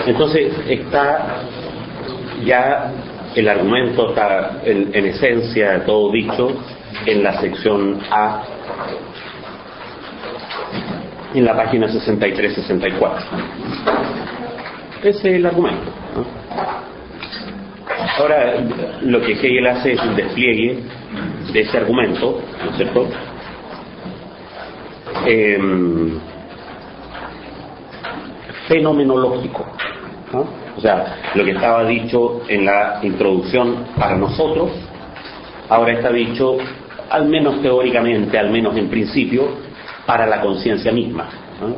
Entonces está ya el argumento, está en esencia todo dicho en la sección A, en la página 63-64. Ese es el argumento, ¿no? Ahora, lo que Hegel hace es un despliegue de ese argumento, ¿no es cierto? Fenomenológico, ¿no? O sea, lo que estaba dicho en la introducción para nosotros, ahora está dicho, al menos teóricamente, al menos en principio, para la conciencia misma, ¿no?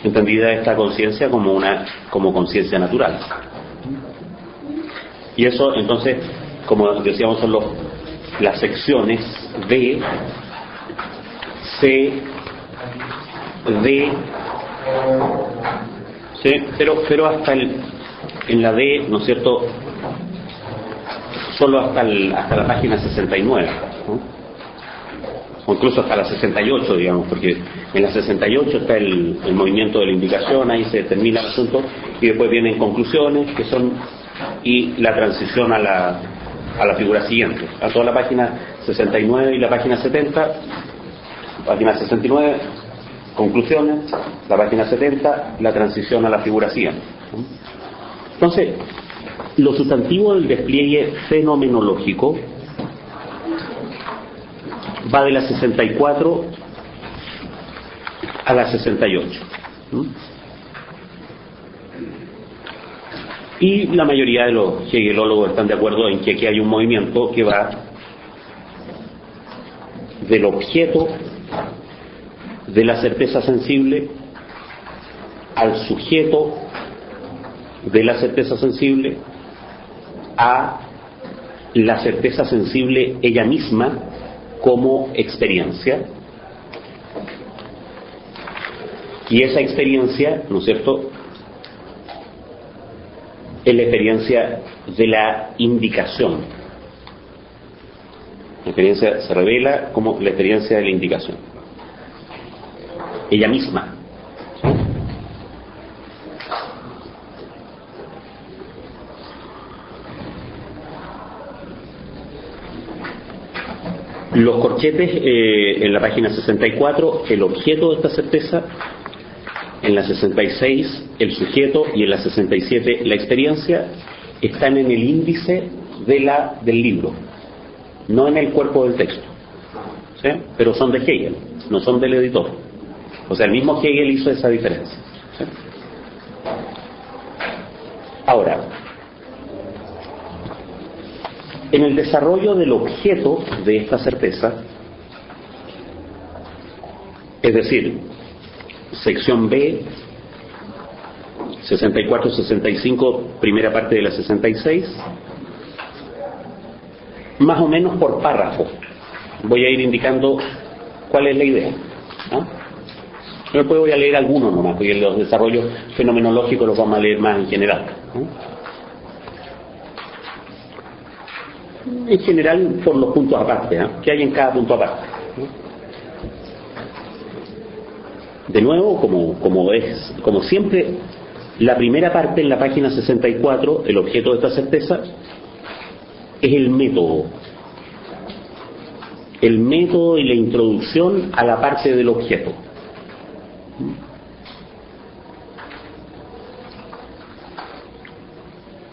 Entendida esta conciencia como conciencia natural. Y eso, entonces, como decíamos, son las secciones B, C, D, ¿sí? Pero hasta en la D, ¿no es cierto?, solo hasta la página 69, ¿no? O incluso hasta la 68, digamos, porque en la 68 está el movimiento de la indicación, ahí se termina el asunto, y después vienen conclusiones, que son, y la transición a la figura siguiente, a toda la página 69 y la página 70, página 69, conclusiones, la página 70, la transición a la figura siguiente. Entonces, lo sustantivo del despliegue fenomenológico va de la 64 a la 68. Y la mayoría de los hegelólogos están de acuerdo en que aquí hay un movimiento que va del objeto de la certeza sensible al sujeto de la certeza sensible a la certeza sensible ella misma como experiencia, y esa experiencia, ¿no es cierto?, es la experiencia de la indicación. La experiencia se revela como la experiencia de la indicación ella misma. Los corchetes en la página 64, el objeto de esta certeza; en la 66 el sujeto, y en la 67 la experiencia, están en el índice del libro, no en el cuerpo del texto, ¿sí? Pero son de Hegel, no son del editor. O sea, el mismo Hegel hizo esa diferencia, ¿sí? Ahora, en el desarrollo del objeto de esta certeza, es decir, sección B, 64-65, primera parte de la 66, más o menos por párrafo voy a ir indicando cuál es la idea, ¿no? Yo después voy a leer algunos nomás, porque los desarrollos fenomenológicos los vamos a leer más en general, ¿no? En general por los puntos aparte, ¿eh? Que hay en cada punto aparte, ¿no? De nuevo, como siempre, la primera parte en la página 64, el objeto de esta certeza, es el método y la introducción a la parte del objeto.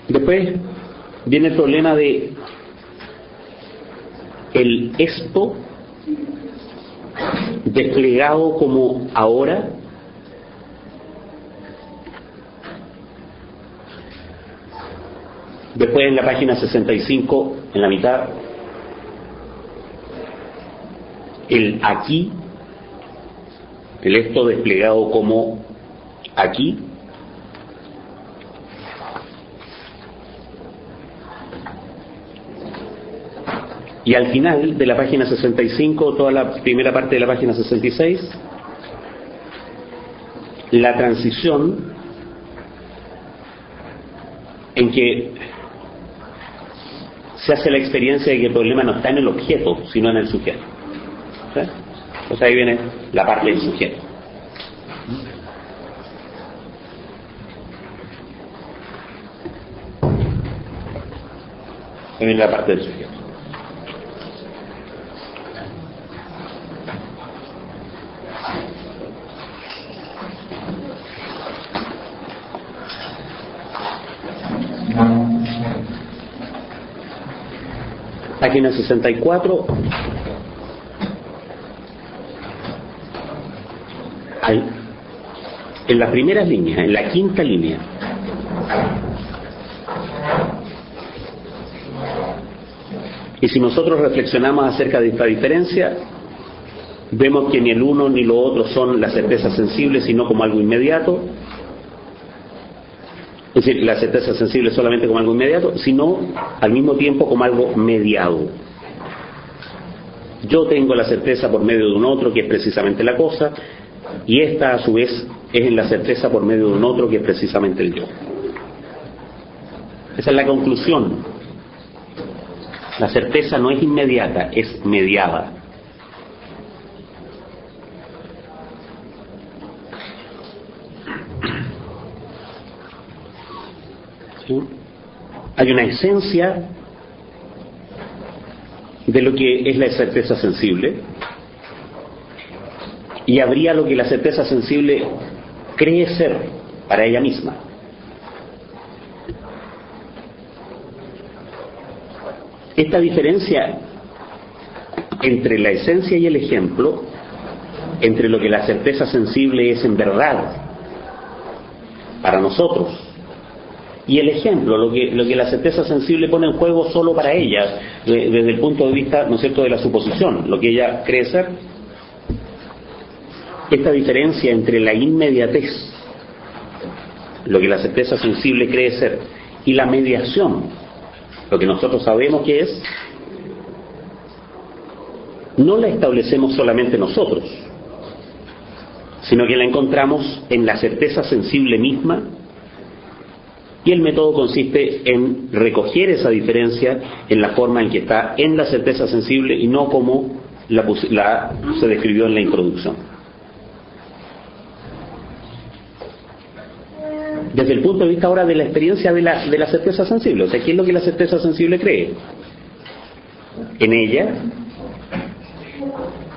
Después viene el problema de el esto desplegado como ahora, Después en la página 65, en la mitad, el aquí, el esto desplegado como aquí, y al final de la página 65, toda la primera parte de la página 66, la transición en que se hace la experiencia de que el problema no está en el objeto, sino en el sujeto. ¿Sí? Entonces ahí viene la parte del sujeto. Ahí viene la parte del sujeto. Página 64. En las primeras líneas, en la quinta línea, y si nosotros reflexionamos acerca de esta diferencia, vemos que ni el uno ni lo otro son la certeza sensible, sino como algo inmediato. Es decir, la certeza sensible solamente como algo inmediato, sino al mismo tiempo como algo mediado. Yo tengo la certeza por medio de un otro, que es precisamente la cosa, y esta a su vez es en la certeza por medio de un otro, que es precisamente el yo. Esa es la conclusión. La certeza no es inmediata, es mediada. ¿Sí? Hay una esencia de lo que es la certeza sensible, y habría lo que la certeza sensible cree ser para ella misma. Esta diferencia entre la esencia y el ejemplo, entre lo que la certeza sensible es en verdad para nosotros y el ejemplo, lo que la certeza sensible pone en juego solo para ella, desde el punto de vista, ¿no es cierto?, de la suposición, lo que ella cree ser. Esta diferencia entre la inmediatez, lo que la certeza sensible cree ser, y la mediación, lo que nosotros sabemos que es, no la establecemos solamente nosotros, sino que la encontramos en la certeza sensible misma, y el método consiste en recoger esa diferencia en la forma en que está en la certeza sensible y no como se describió en la introducción. Desde el punto de vista ahora de la experiencia de la certeza sensible, o sea, ¿qué es lo que la certeza sensible cree? En ella,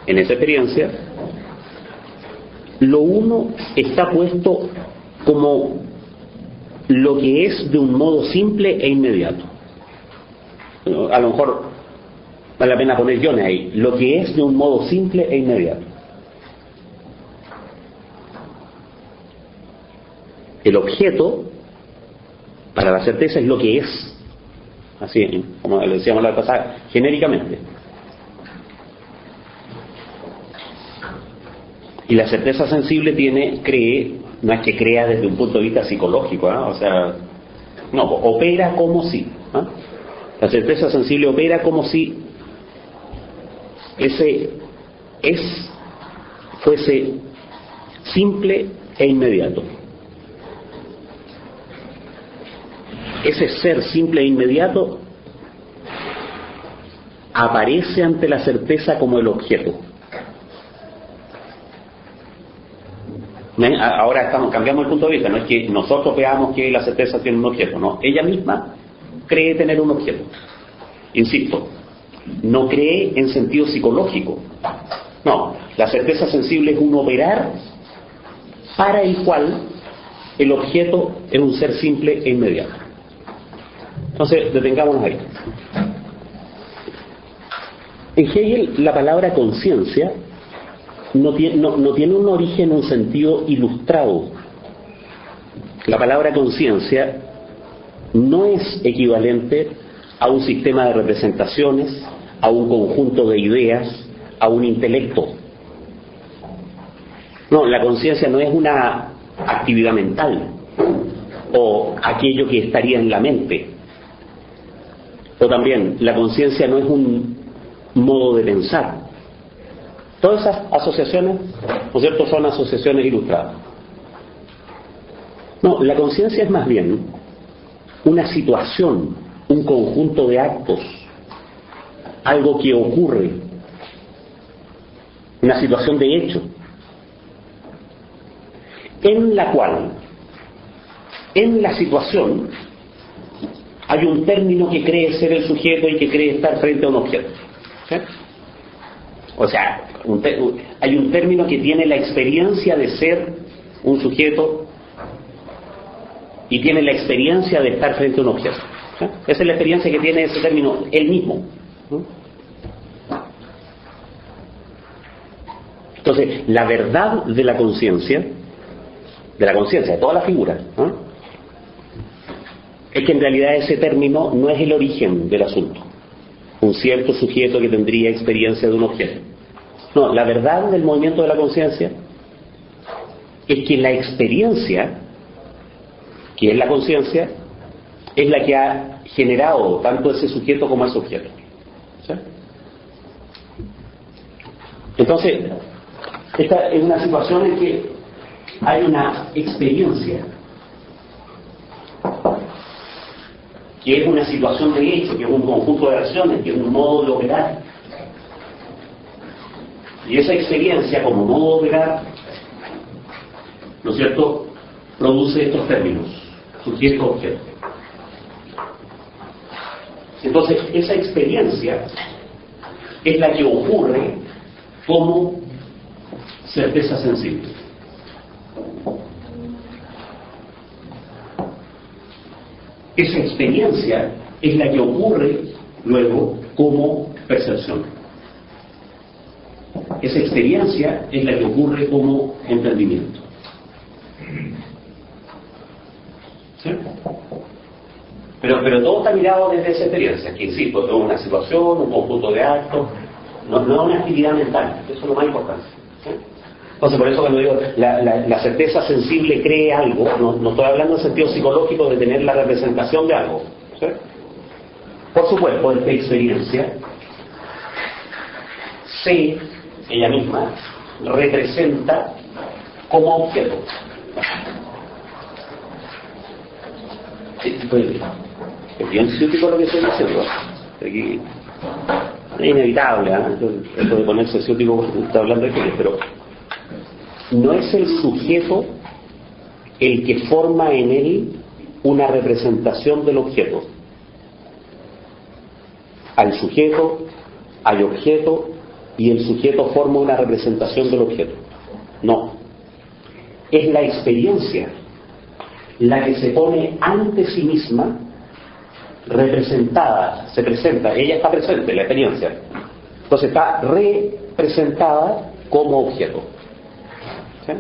en esa experiencia, lo uno está puesto como lo que es de un modo simple e inmediato. A lo mejor vale la pena poner guiones ahí. Lo que es de un modo simple e inmediato. El objeto, para la certeza, es lo que es. Así, como le decíamos la vez pasada, genéricamente. Y la certeza sensible cree, no es que crea desde un punto de vista psicológico, ¿eh? O sea, no, opera como si. ¿Eh? La certeza sensible opera como si ese fuese simple e inmediato. Ese ser simple e inmediato aparece ante la certeza como el objeto. Ahora cambiamos el punto de vista, no es que nosotros veamos que la certeza tiene un objeto, no, ella misma cree tener un objeto. Insisto, no cree en sentido psicológico, no, la certeza sensible es un operar para el cual el objeto es un ser simple e inmediato. Entonces, detengámonos ahí. En Hegel, la palabra conciencia no tiene un origen, un sentido ilustrado. La palabra conciencia no es equivalente a un sistema de representaciones, a un conjunto de ideas, a un intelecto. No, la conciencia no es una actividad mental o aquello que estaría en la mente. O también, la conciencia no es un modo de pensar. Todas esas asociaciones, ¿no es cierto?, son asociaciones ilustradas. No, la conciencia es más bien una situación, un conjunto de actos, algo que ocurre, una situación de hecho, en la cual, en la situación, hay un término que cree ser el sujeto y que cree estar frente a un objeto. ¿Sí? O sea, hay un término que tiene la experiencia de ser un sujeto y tiene la experiencia de estar frente a un objeto. ¿Sí? Esa es la experiencia que tiene ese término, él mismo. ¿Sí? Entonces, la verdad de la conciencia, de toda la figura, ¿no?, es que en realidad ese término no es el origen del asunto, un cierto sujeto que tendría experiencia de un objeto. No, la verdad del movimiento de la conciencia es que la experiencia, que es la conciencia, es la que ha generado tanto ese sujeto como ese objeto. ¿Sí? Entonces, esta es una situación en que hay una experiencia que es una situación de hecho, que es un conjunto de acciones, que es un modo de operar. Y esa experiencia como modo de operar, ¿no es cierto?, produce estos términos, sujeto-objeto. Entonces, esa experiencia es la que ocurre como certeza sensible. Esa experiencia es la que ocurre luego como percepción. Esa experiencia es la que ocurre como entendimiento. ¿Sí? Pero todo está mirado desde esa experiencia, que insisto, es una situación, un conjunto de actos, no es una actividad mental, eso es lo más importante. ¿Sí? Entonces, por eso cuando digo la certeza sensible cree algo, no estoy hablando en sentido psicológico de tener la representación de algo. ¿Sí? Por supuesto, esta experiencia se, ella misma, representa como objeto. Es bien ciútico lo que estoy diciendo. Aquí es inevitable, ¿eh? Esto de ponerse ciútico porque está hablando de qué, pero no es el sujeto el que forma en él una representación del objeto. Al sujeto, hay objeto, y el sujeto forma una representación del objeto. No. Es la experiencia la que se pone ante sí misma representada, se presenta, ella está presente, la experiencia. Entonces está representada como objeto. ¿Sí?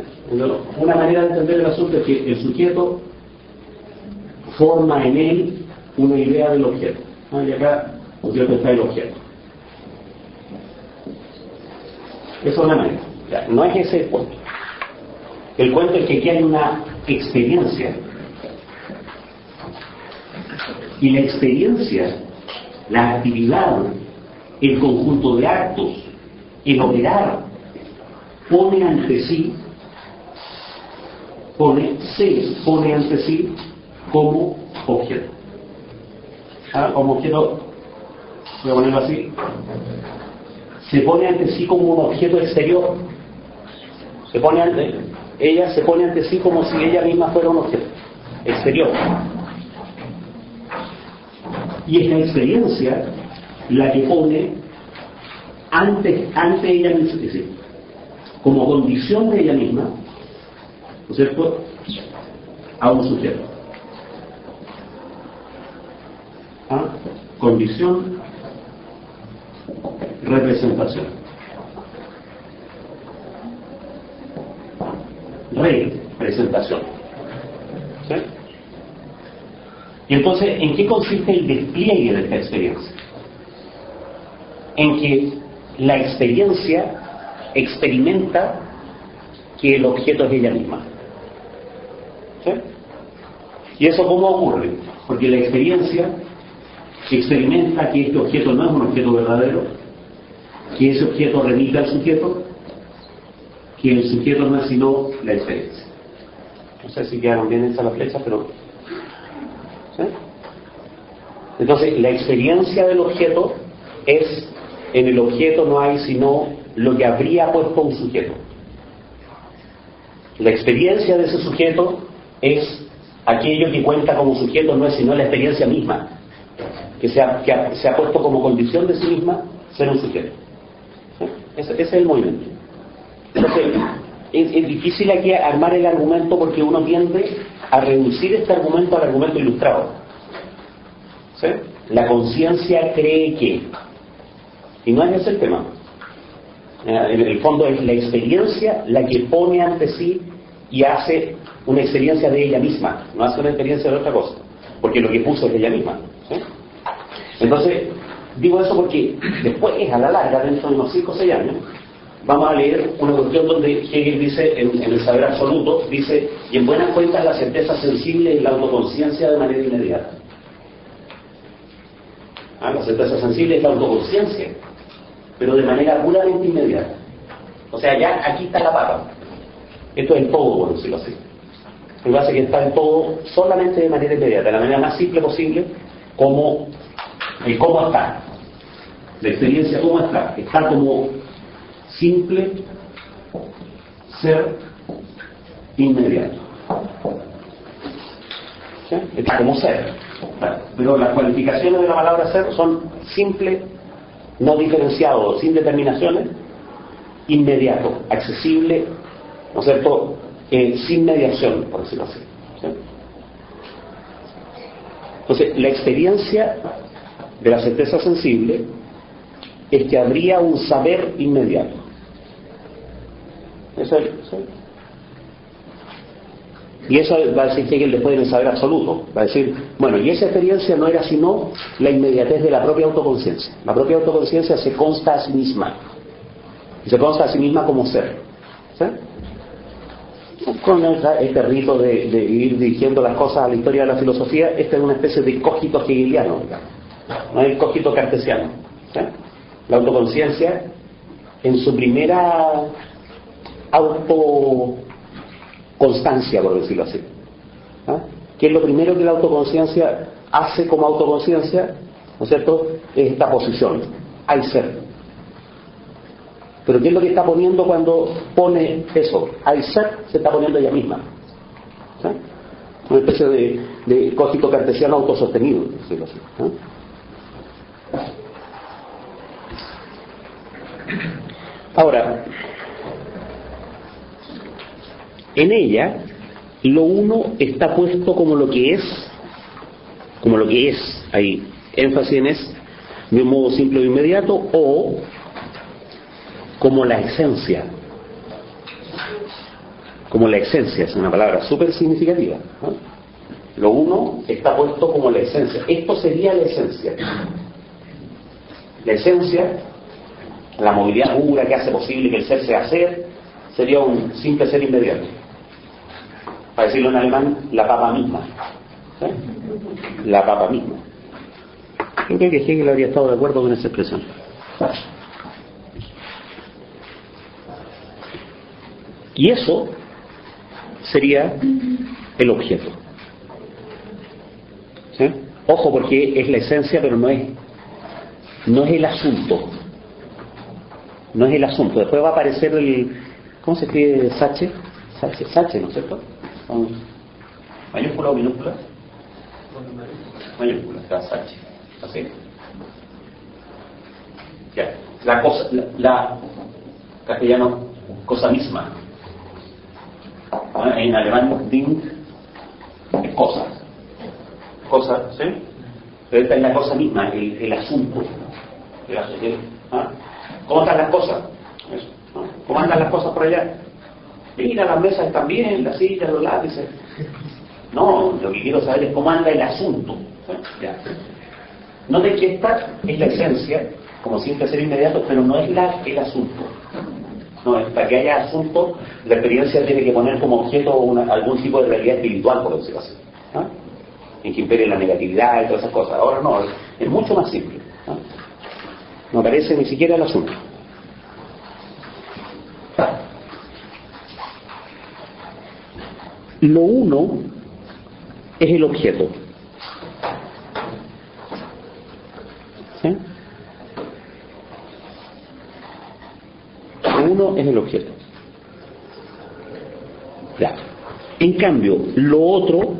Una manera de entender el asunto es que el sujeto forma en él una idea del objeto. ¿No? Y acá, por cierto, está el objeto. Eso es una manera. Ya, no es ese el cuento. El cuento es que aquí hay una experiencia. Y la experiencia, la actividad, el conjunto de actos, el operar, pone ante sí, se pone ante sí como objeto. Como objeto, voy a ponerlo así, se pone ante sí como un objeto exterior. Ella se pone ante sí como si ella misma fuera un objeto exterior. Y es la experiencia la que pone ante ella misma, es decir, como condición de ella misma, ¿no es cierto?, a un sujeto. Condición, representación. Representación. ¿Sí? Y entonces, ¿en qué consiste el despliegue de esta experiencia? En que la experiencia experimenta que el objeto es ella misma. ¿Sí? ¿Y eso cómo ocurre? Porque la experiencia experimenta que este objeto no es un objeto verdadero, que ese objeto remite al sujeto, que el sujeto no es sino la experiencia. No sé si quedaron bien esas las flechas, pero... ¿sí? Entonces, la experiencia del objeto es, en el objeto no hay sino lo que habría puesto un sujeto. La experiencia de ese sujeto es aquello que cuenta como sujeto, no es sino la experiencia misma, que se ha puesto como condición de sí misma ser un sujeto. ¿Sí? Ese es el movimiento. Entonces, es difícil aquí armar el argumento porque uno tiende a reducir este argumento al argumento ilustrado. ¿Sí? La conciencia cree que, y no es ese el tema. En el fondo es la experiencia la que pone ante sí y hace una experiencia de ella misma, no hace una experiencia de otra cosa, porque lo que puso es ella misma. ¿Sí? Entonces, digo eso porque después, a la larga, dentro de unos 5 o 6 años, vamos a leer una cuestión donde Hegel dice, en el saber absoluto, dice, y en buenas cuentas la certeza sensible es la autoconciencia de manera inmediata. La certeza sensible es la autoconciencia, pero de manera puramente inmediata. O sea, ya aquí está la papa. Esto es el todo, por decirlo así. Lo que pasa es que está el todo solamente de manera inmediata, de la manera más simple posible, como el cómo está. La experiencia cómo está. Está como simple ser inmediato. ¿Sí? Está como ser. Pero las cualificaciones de la palabra ser son simple, no diferenciado, sin determinaciones, inmediato, accesible, ¿no es cierto? Sin mediación, por decirlo así. ¿Sí? Entonces, la experiencia de la certeza sensible es que habría un saber inmediato. Eso es, ¿sí? Y eso va a decir Hegel después en el saber absoluto. Va a decir, bueno, y esa experiencia no era sino la inmediatez de la propia autoconciencia. La propia autoconciencia se consta a sí misma. Y se consta a sí misma como ser. ¿Sí? Con este rito de ir dirigiendo las cosas a la historia de la filosofía, esta es una especie de cogito hegeliano, digamos. No es el cogito cartesiano. ¿Sí? La autoconciencia, en su primera autoconstancia, por decirlo así. ¿Qué es lo primero que la autoconciencia hace como autoconciencia? ¿No es cierto? Es esta posición. Hay ser. Pero ¿qué es lo que está poniendo cuando pone eso? Hay ser, se está poniendo ella misma. ¿Sí? Una especie de cogito cartesiano autosostenido, por decirlo así. Ahora, en ella, lo uno está puesto como lo que es, hay énfasis en es, de un modo simple o inmediato, o como la esencia. Como la esencia, es una palabra súper significativa, ¿no? Lo uno está puesto como la esencia. Esto sería la esencia. La esencia, la movilidad pura que hace posible que el ser sea ser, sería un simple ser inmediato. Para decirlo en alemán, la papa misma. ¿Sí? La papa misma. Yo creo que Hegel habría estado de acuerdo con esa expresión. Y eso sería el objeto. ¿Sí? Ojo, porque es la esencia, pero no es el asunto. No es el asunto. Después va a aparecer el... ¿Cómo se escribe Sache? Sache, ¿no es cierto? ¿Mayúscula o minúscula? Mayúscula, está Sache. Así. Ya. La cosa, la castellano, cosa misma. En alemán, Ding es cosa. Cosa, ¿sí? Pero esta es la cosa misma, el asunto. ¿Cómo están las cosas? Eso, ¿no? ¿Cómo andan las cosas por allá? Mira, las mesas están bien, las sillas, los lápices. No, lo que quiero saber es cómo anda el asunto. Ya. Noten que esta es la esencia, como simple ser inmediato, pero no es el asunto. No, es para que haya asunto, la experiencia tiene que poner como objeto algún tipo de realidad espiritual, por decirlo así, ¿no? En que impere la negatividad y todas esas cosas. Ahora no, es mucho más simple, ¿no? No aparece ni siquiera el asunto. Lo uno es el objeto. ¿Sí? Lo uno es el objeto. Ya. En cambio, lo otro,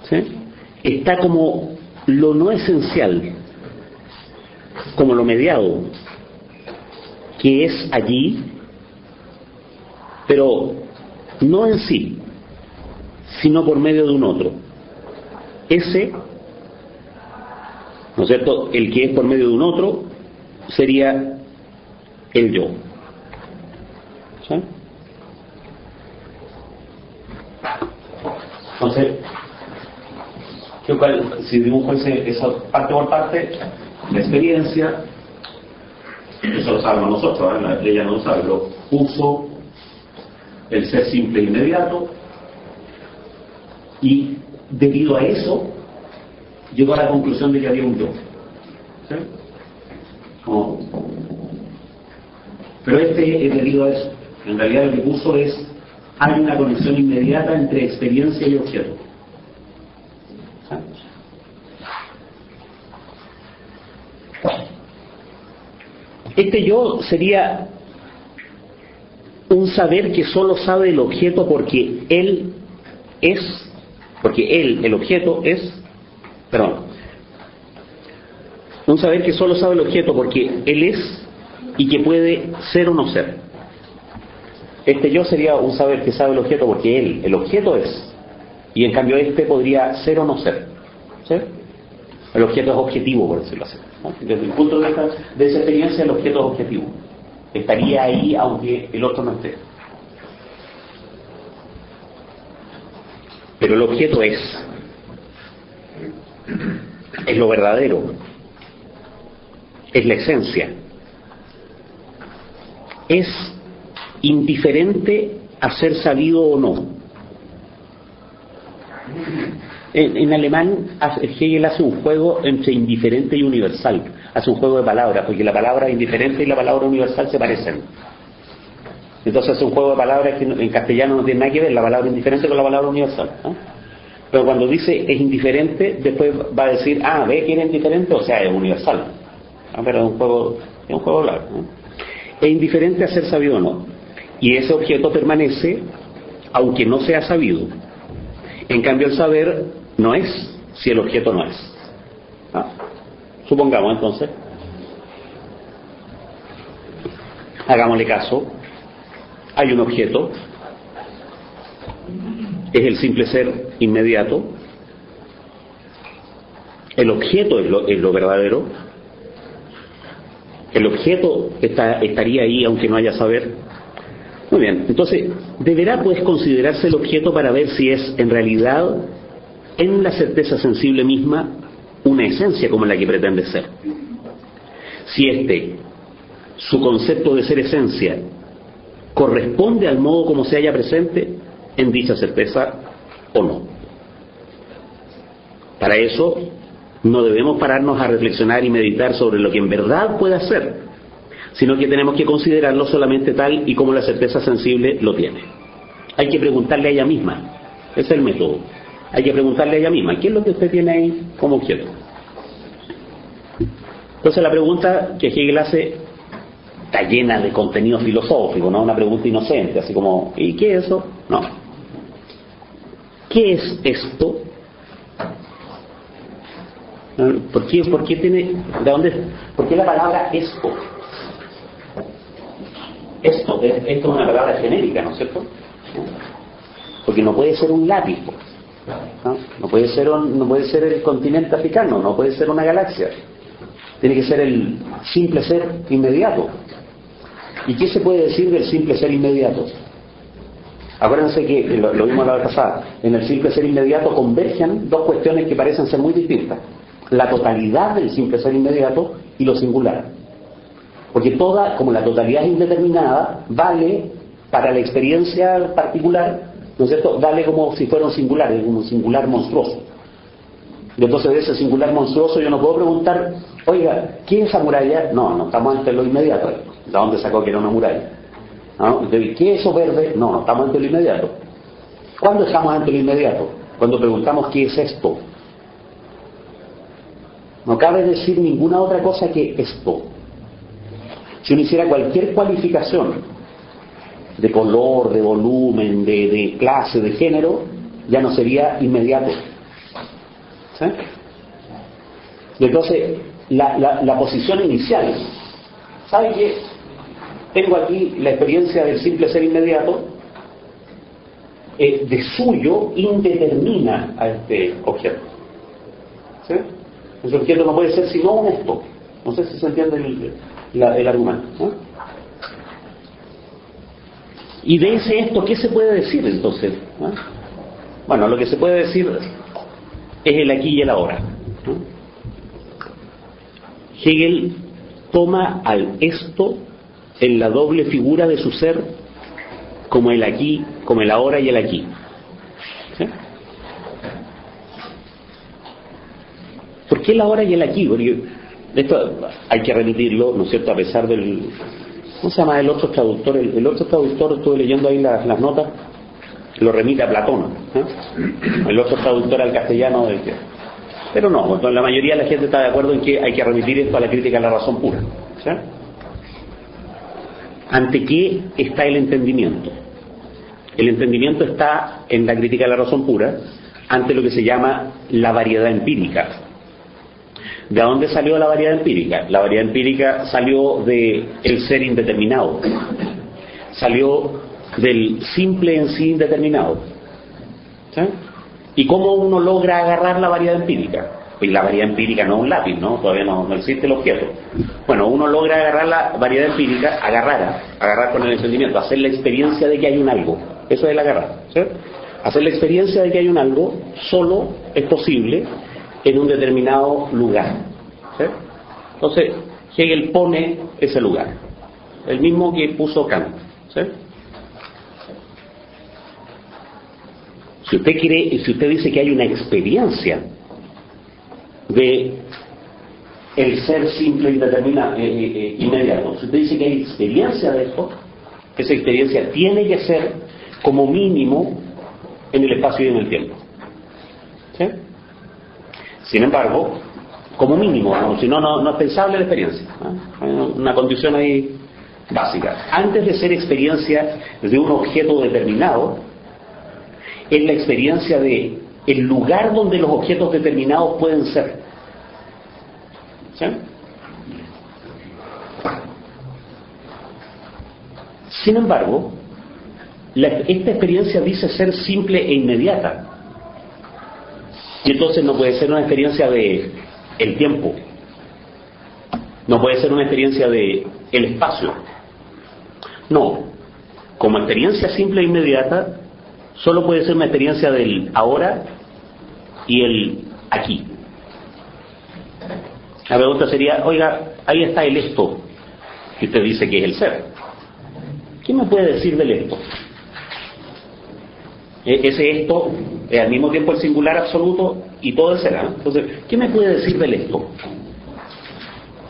¿sí?, está como lo no esencial, como lo mediado, que es allí, pero no en sí, sino por medio de un otro. Ese, ¿no es cierto?, el que es por medio de un otro sería el yo. ¿Sí? Entonces, si dibujo esa parte por parte, la experiencia, eso lo sabemos nosotros, ¿eh? Ella no lo sabe, lo uso el ser simple e inmediato, y debido a eso llegó a la conclusión de que había un yo. ¿Sí? Pero es debido a eso. En realidad lo que puso es, hay una conexión inmediata entre experiencia y objeto. ¿Sí? Este yo sería un saber que solo sabe el objeto porque él es, porque él, el objeto es, un saber que solo sabe el objeto porque él es y que puede ser o no ser. Este yo sería un saber que sabe el objeto porque él, el objeto es, y en cambio este podría ser o no ser. ¿Sí? El objeto es objetivo, por decirlo así, ¿no? Desde el punto de vista de esa experiencia, el objeto es objetivo. Estaría ahí aunque el otro no esté. Pero el objeto es lo verdadero, es la esencia, es indiferente a ser sabido o no. En alemán Hegel hace un juego entre indiferente y universal, hace un juego de palabras, porque la palabra indiferente y la palabra universal se parecen. Entonces hace un juego de palabras que en castellano no tiene nada que ver la palabra indiferente con la palabra universal, ¿no? Pero cuando dice es indiferente, después va a decir, ve que era indiferente, o sea, es universal, ¿no? Pero es un juego largo, ¿no? Es indiferente a ser sabido o no, y ese objeto permanece aunque no sea sabido. En cambio el saber no es si el objeto no es, ¿no? Supongamos entonces, hagámosle caso, hay un objeto, es el simple ser inmediato, el objeto es lo verdadero, el objeto estaría ahí aunque no haya saber. Muy bien, entonces deberá pues considerarse el objeto para ver si es en realidad, en la certeza sensible misma, una esencia como la que pretende ser. Si su concepto de ser esencia, corresponde al modo como se halla presente en dicha certeza o no. Para eso no debemos pararnos a reflexionar y meditar sobre lo que en verdad pueda ser, sino que tenemos que considerarlo solamente tal y como la certeza sensible lo tiene. Hay que preguntarle a ella misma, ese es el método. Hay que preguntarle a ella misma, ¿qué es lo que usted tiene ahí como objeto? Entonces la pregunta que Hegel hace está llena de contenido filosófico, no una pregunta inocente, así como, ¿y qué es eso? No. ¿Qué es esto? ¿Por qué tiene, por qué la palabra esto? Esto es una palabra genérica, ¿no es cierto? Porque no puede ser un lápiz, ¿no? No puede ser el continente africano, no puede ser una galaxia. Tiene que ser el simple ser inmediato. ¿Y qué se puede decir del simple ser inmediato? Acuérdense que, lo vimos la vez pasada, en el simple ser inmediato convergen dos cuestiones que parecen ser muy distintas. La totalidad del simple ser inmediato y lo singular. Porque como la totalidad es indeterminada, vale para la experiencia particular, ¿no es cierto? Vale como si fuera un singular, un singular monstruoso. Y entonces de ese singular monstruoso yo no puedo preguntar, oiga, ¿qué es esa muralla? No estamos ante lo inmediato. ¿De dónde sacó que era una muralla? ¿No? ¿Qué es eso verde? No estamos ante lo inmediato. ¿Cuándo estamos ante lo inmediato? Cuando preguntamos ¿qué es esto? No cabe decir ninguna otra cosa que esto. Si uno hiciera cualquier cualificación de color, de volumen, de clase, de género, ya no sería inmediato. ¿Sí? Y entonces, la posición inicial, ¿sabe qué? Tengo aquí la experiencia del simple ser inmediato, de suyo indetermina a este objeto. ¿Sí? Ese objeto no puede ser sino un esto. No sé si se entiende el argumento, ¿no? Y de ese esto, ¿qué se puede decir entonces? ¿No? Bueno, lo que se puede decir es el aquí y el ahora, ¿no? Hegel toma al esto en la doble figura de su ser como el aquí, como el ahora y el aquí. ¿Sí? ¿Por qué el ahora y el aquí? Porque esto hay que remitirlo, ¿no es cierto?, a pesar del... ¿Cómo se llama el otro traductor? El otro traductor, estuve leyendo ahí las notas, lo remite a Platón, ¿no? El otro traductor al castellano del que... Pero no, la mayoría de la gente está de acuerdo en que hay que remitir esto a la crítica a la razón pura. ¿Sí? ¿Ante qué está el entendimiento? El entendimiento está en la crítica a la razón pura ante lo que se llama la variedad empírica. ¿De dónde salió la variedad empírica? La variedad empírica salió del ser indeterminado, salió del simple en sí indeterminado. ¿Sí? ¿Y cómo uno logra agarrar la variedad empírica? Pues la variedad empírica no es un lápiz, ¿no? Todavía no existe el objeto. Bueno, uno logra agarrar la variedad empírica, agarrar con el entendimiento, hacer la experiencia de que hay un algo. Eso es el agarrar, ¿sí? Hacer la experiencia de que hay un algo solo es posible en un determinado lugar, ¿sí? Entonces, Hegel pone ese lugar, el mismo que puso Kant, ¿sí? Si usted dice que hay una experiencia de el ser simple y determinado, inmediato, si usted dice que hay experiencia de esto, esa experiencia tiene que ser como mínimo en el espacio y en el tiempo. ¿Sí? Sin embargo, como mínimo, ¿no? Si no, no es pensable la experiencia, ¿no? Hay una condición ahí básica. Antes de ser experiencia de un objeto determinado, es la experiencia de el lugar donde los objetos determinados pueden ser. ¿Sí? Sin embargo, esta experiencia dice ser simple e inmediata. Y entonces no puede ser una experiencia de el tiempo. No puede ser una experiencia de el espacio. No. Como experiencia simple e inmediata, solo puede ser una experiencia del ahora y el aquí. La pregunta sería, oiga, ahí está el esto, que usted dice que es el ser. ¿Qué me puede decir del esto? Ese esto es al mismo tiempo el singular absoluto y todo el ser, ¿eh? Entonces, ¿qué me puede decir del esto?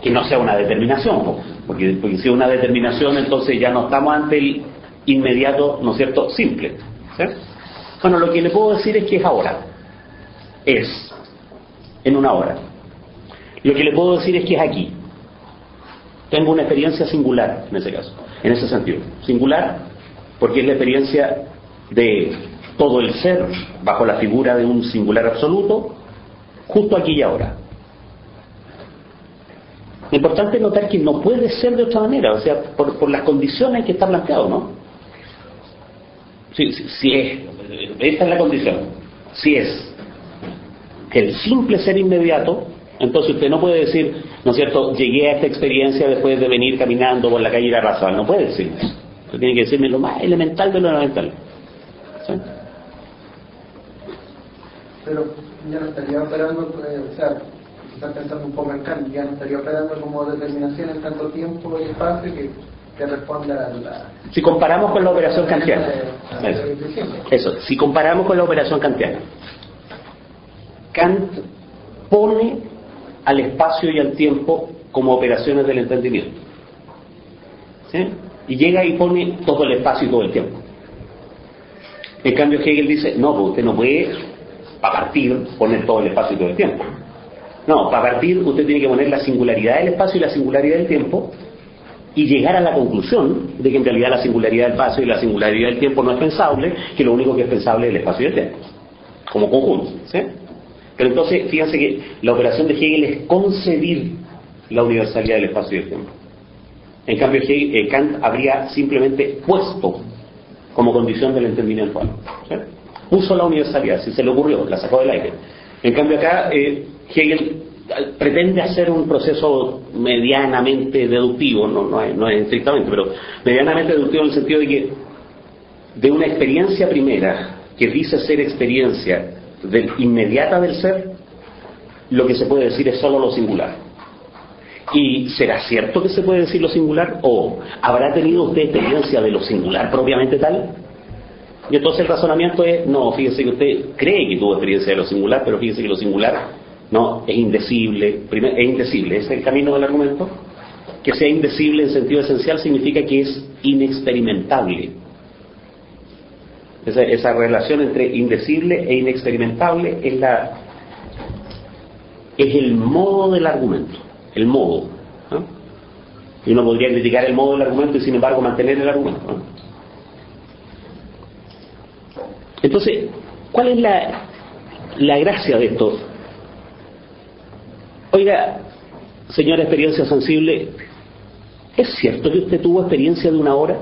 Que no sea una determinación, ¿no? Porque si es una determinación, entonces ya no estamos ante el inmediato, ¿no es cierto?, simple. ¿Sí? Bueno, lo que le puedo decir es que es ahora. Es. En una hora. Lo que le puedo decir es que es aquí. Tengo una experiencia singular en ese caso, en ese sentido. Singular porque es la experiencia de todo el ser bajo la figura de un singular absoluto, justo aquí y ahora. Lo importante es notar que no puede ser de otra manera, o sea, por las condiciones que está planteado, ¿no? Si es, esta es la condición, si es el simple ser inmediato, entonces usted no puede decir, ¿no es cierto?, llegué a esta experiencia después de venir caminando por la calle Irarrázaval. No puede decir eso. Usted tiene que decirme lo más elemental de lo elemental. ¿Sí? Pero ya no estaría operando, o sea, quizás pensando un poco en Kant, ya no estaría operando como determinación en tanto tiempo y espacio que responda a la... Si comparamos con la operación kantiana, eso, si comparamos con la operación kantiana, Kant pone al espacio y al tiempo como operaciones del entendimiento, ¿sí? Y llega y pone todo el espacio y todo el tiempo. En cambio Hegel dice, no, pues usted no puede, para partir, poner todo el espacio y todo el tiempo. No, para partir usted tiene que poner la singularidad del espacio y la singularidad del tiempo y llegar a la conclusión de que en realidad la singularidad del espacio y la singularidad del tiempo no es pensable, que lo único que es pensable es el espacio y el tiempo, como conjunto, ¿sí? Pero entonces, fíjense que la operación de Hegel es concebir la universalidad del espacio y del tiempo. En cambio, Kant habría simplemente puesto como condición del entendimiento algo, ¿sí? Puso la universalidad, si se le ocurrió, la sacó del aire. En cambio acá, Hegel pretende hacer un proceso medianamente deductivo, no es estrictamente, pero medianamente deductivo en el sentido de que de una experiencia primera que dice ser experiencia inmediata del ser, lo que se puede decir es solo lo singular. ¿Y será cierto que se puede decir lo singular? ¿O habrá tenido usted experiencia de lo singular propiamente tal? Y entonces el razonamiento es, no, fíjese que usted cree que tuvo experiencia de lo singular, pero fíjese que lo singular no es indecible. Primero, es indecible, ese es el camino del argumento. Que sea indecible en sentido esencial significa que es inexperimentable. Esa relación entre indecible e inexperimentable es el modo del argumento, el modo, ¿no? Y uno podría criticar el modo del argumento y sin embargo mantener el argumento, ¿no? Entonces, ¿cuál es la gracia de esto? Oiga, señora experiencia sensible, ¿es cierto que usted tuvo experiencia de una hora?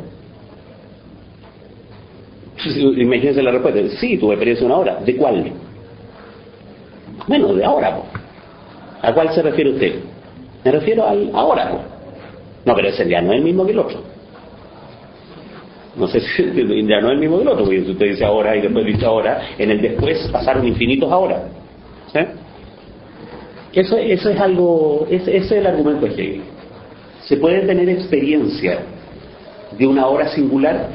Imagínense la respuesta. Sí, tuve experiencia de una hora. ¿De cuál? Bueno, de ahora, po. ¿A cuál se refiere usted? Me refiero al ahora, po. No, pero ese ya no es el mismo que el otro. No sé si ya no es el mismo que el otro, porque usted dice ahora y después dice ahora, en el después pasaron infinitos ahora. ¿Sí? Eso es algo, ese es el argumento de Hegel. ¿Se puede tener experiencia de una hora singular?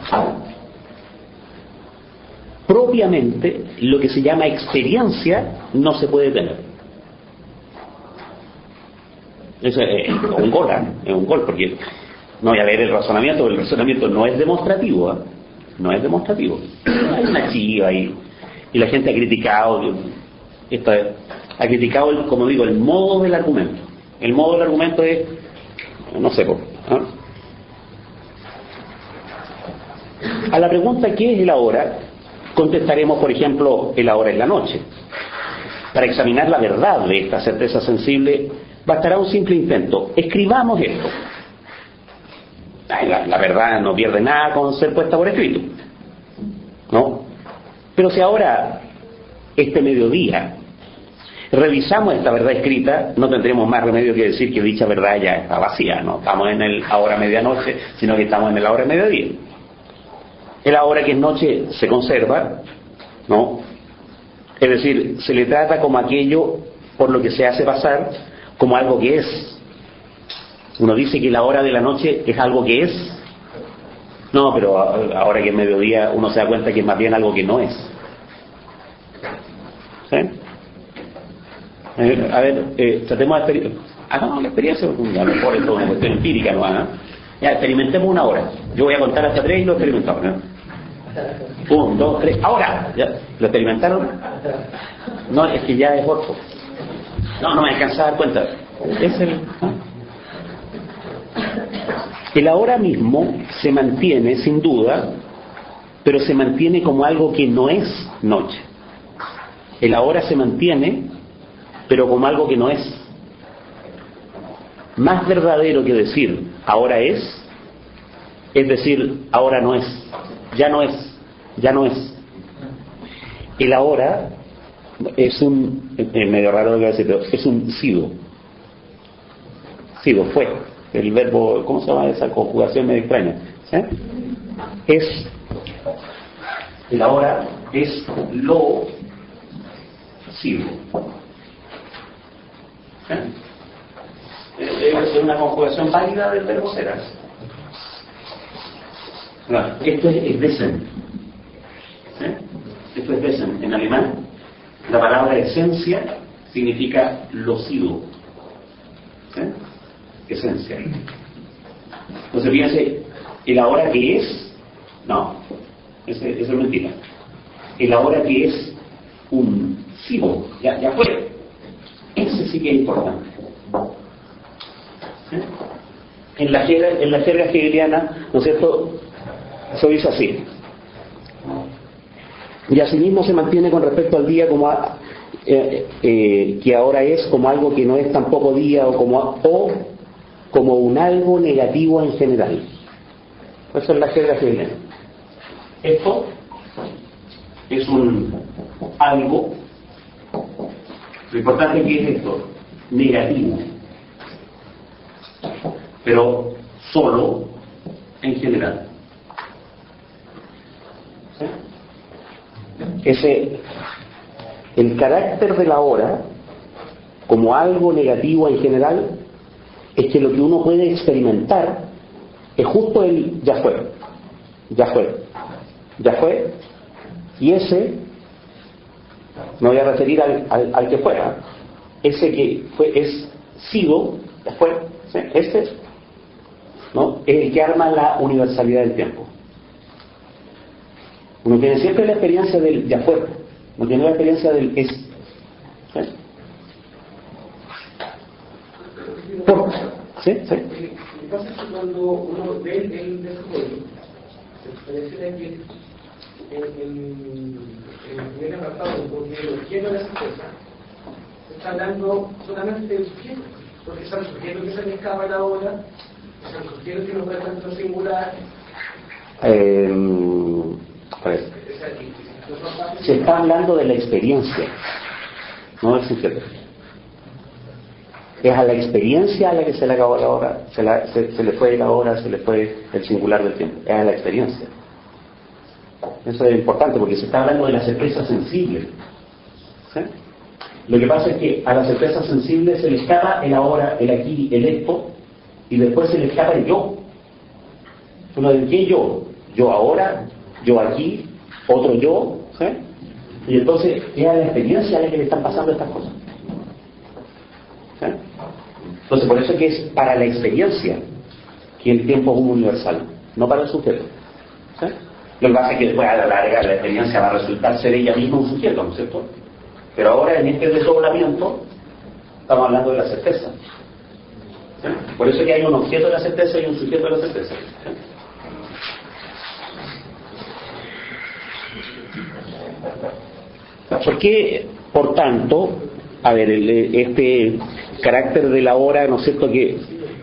Propiamente, lo que se llama experiencia no se puede tener. Eso es un gol, es un gol, porque no voy a ver el razonamiento no es demostrativo, ¿eh? No es demostrativo. Hay una chiva ahí, y la gente ha criticado, ha criticado, como digo, el modo del argumento. El modo del argumento es, no sé, ¿eh? A la pregunta ¿qué es el ahora? Contestaremos, por ejemplo, el ahora es la noche. Para examinar la verdad de esta certeza sensible, bastará un simple intento. Escribamos esto. La verdad no pierde nada con ser puesta por escrito, ¿no? Pero si ahora, este mediodía, revisamos esta verdad escrita, no tendremos más remedio que decir que dicha verdad ya está vacía. No estamos en el ahora medianoche, sino que estamos en el ahora mediodía. El ahora que es noche se conserva, ¿no? Es decir, se le trata como aquello por lo que se hace pasar como algo que es. Uno dice que la hora de la noche es algo que es. No, pero ahora que es mediodía uno se da cuenta que es más bien algo que no es. ¿Sí? A ver, tratemos de hagamos la experiencia, a lo mejor esto es una cuestión empírica, ¿no? Ya, experimentemos una hora. Yo voy a contar hasta 3 y lo experimentamos, ¿no? 1, 2, 3, ahora. ¿Ya? ¿Lo experimentaron? No, es que ya es otro. No me alcanza a dar cuenta. Es el ahora mismo se mantiene, sin duda, pero se mantiene como algo que no es noche. El ahora se mantiene, pero como algo que no es. Más verdadero que decir ahora es decir ahora no es, ya no es. El ahora es medio raro lo que voy a decir, pero es un sido. Sido, fue. El verbo, ¿cómo se llama esa conjugación medio extraña? Es El ahora es lo sigo. Es una conjugación válida del verbo ser. Esto es Wesen. Esto es Wesen. En alemán, la palabra esencia significa lo sido. Esencia. Entonces fíjense, el ahora que es, no, eso es mentira. El ahora que es un sigo, ya fue. Ese sí que es importante. En la jerga hegeliana, ¿no es cierto?, se dice así. Y asimismo se mantiene con respecto al día como que ahora es como algo que no es tampoco día o como un algo negativo en general. Eso es la jerga hegeliana. Esto es un algo. Lo importante es que es esto, negativo, pero solo en general. El carácter de la hora como algo negativo en general es que lo que uno puede experimentar es justo el ya fue, y ese, me voy a referir al que fuera, ese que fue es sido, ya fue, ¿sí? Este, ¿no?, es el que arma la universalidad del tiempo. Uno tiene siempre la experiencia del ya fue, no tiene la experiencia del es. ¿Sí? ¿Sí? ¿Sí? Lo que pasa es que cuando uno ve el desarrollo, se pareciera que en el primer apartado, porque el objeto de la certeza está hablando solamente del sujeto, porque es el sujeto que se le escapa la hora, es el sujeto que nos da tanto singular. A ver. Se está hablando de la experiencia, no del sujeto. Es a la experiencia a la que se le acabó la hora, se le fue la hora, se le fue el singular del tiempo. Es a la experiencia. Eso es importante porque se está hablando de la certeza sensible. ¿Sí? Lo que pasa es que a la certeza sensible se le escapa el ahora, el aquí, el esto, y después se le escapa el yo. Uno de ¿qué yo? Yo ahora, yo aquí, otro yo, ¿sí? Y entonces es a la experiencia a la que le están pasando estas cosas. ¿Sí? Entonces por eso es que es para la experiencia que el tiempo es universal, no para el sujeto. ¿Sí? Lo que pasa es que después a la larga la experiencia va a resultar ser ella misma un sujeto, ¿no es cierto? Pero ahora en este desdoblamiento estamos hablando de la certeza. ¿Sí? Por eso es que hay un objeto de la certeza y un sujeto de la certeza. ¿Sí? ¿Por qué, por tanto, a ver, este carácter de la hora, ¿no es cierto?, que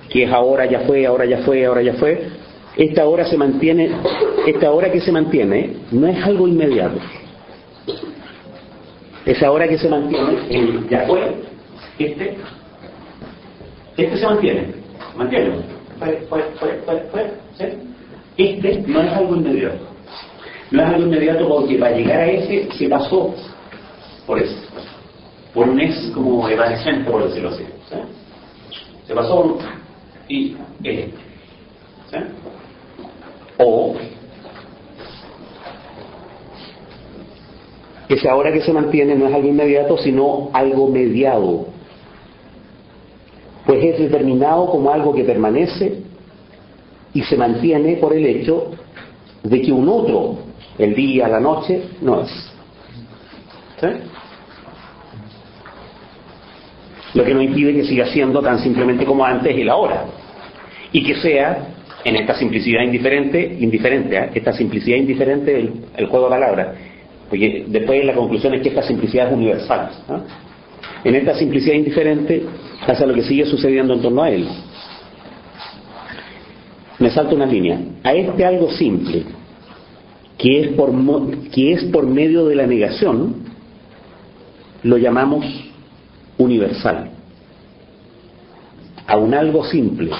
es ahora ya fue, ahora ya fue, ahora ya fue, esta hora se mantiene, esta hora que se mantiene no es algo inmediato. Esa hora que se mantiene, el ya fue, este se mantiene, ¿sí? Este no es algo inmediato. No es algo inmediato porque para llegar a ese se pasó por eso, por un es como evanescente, por decirlo así. ¿Sí? Se pasó por un y ¿sí? O ese ahora que se mantiene no es algo inmediato sino algo mediado, pues es determinado como algo que permanece y se mantiene por el hecho de que un otro, el día, la noche, no es. ¿Sí? Lo que no impide que siga siendo tan simplemente como antes el ahora, y que sea en esta simplicidad indiferente, esta simplicidad indiferente el juego de palabras, porque después la conclusión es que esta simplicidad es universal, ¿no? En esta simplicidad indiferente pasa lo que sigue sucediendo en torno a él. Me salto una línea. A este algo simple, que es por medio de la negación, lo llamamos universal. A un algo simple,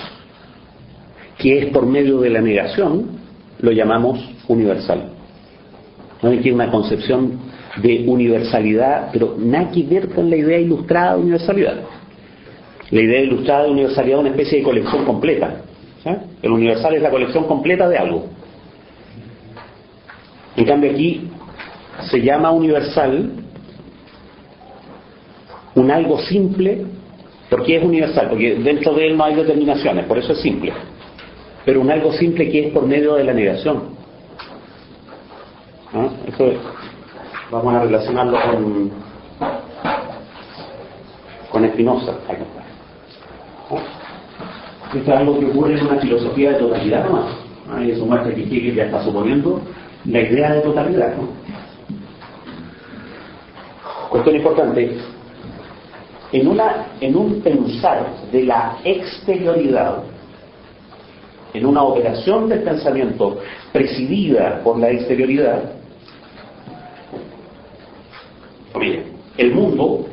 que es por medio de la negación, lo llamamos universal. ¿no? Que es una concepción de universalidad, pero nada que ver con la idea ilustrada de universalidad. La idea ilustrada de universalidad es una especie de colección completa. ¿Sí? El universal es la colección completa de algo. En cambio aquí se llama universal un algo simple. ¿Por qué es universal? Porque dentro de él no hay determinaciones, por eso es simple. Pero un algo simple que es por medio de la negación. ¿Ah? Eso es. Vamos a relacionarlo con Spinoza. Esto es algo que ocurre en una filosofía de totalidad nomás. Y eso muestra que Hegel ya está suponiendo la idea de totalidad, ¿no? Cuestión importante. En un pensar de la exterioridad, en una operación del pensamiento presidida por la exterioridad, mire, el mundo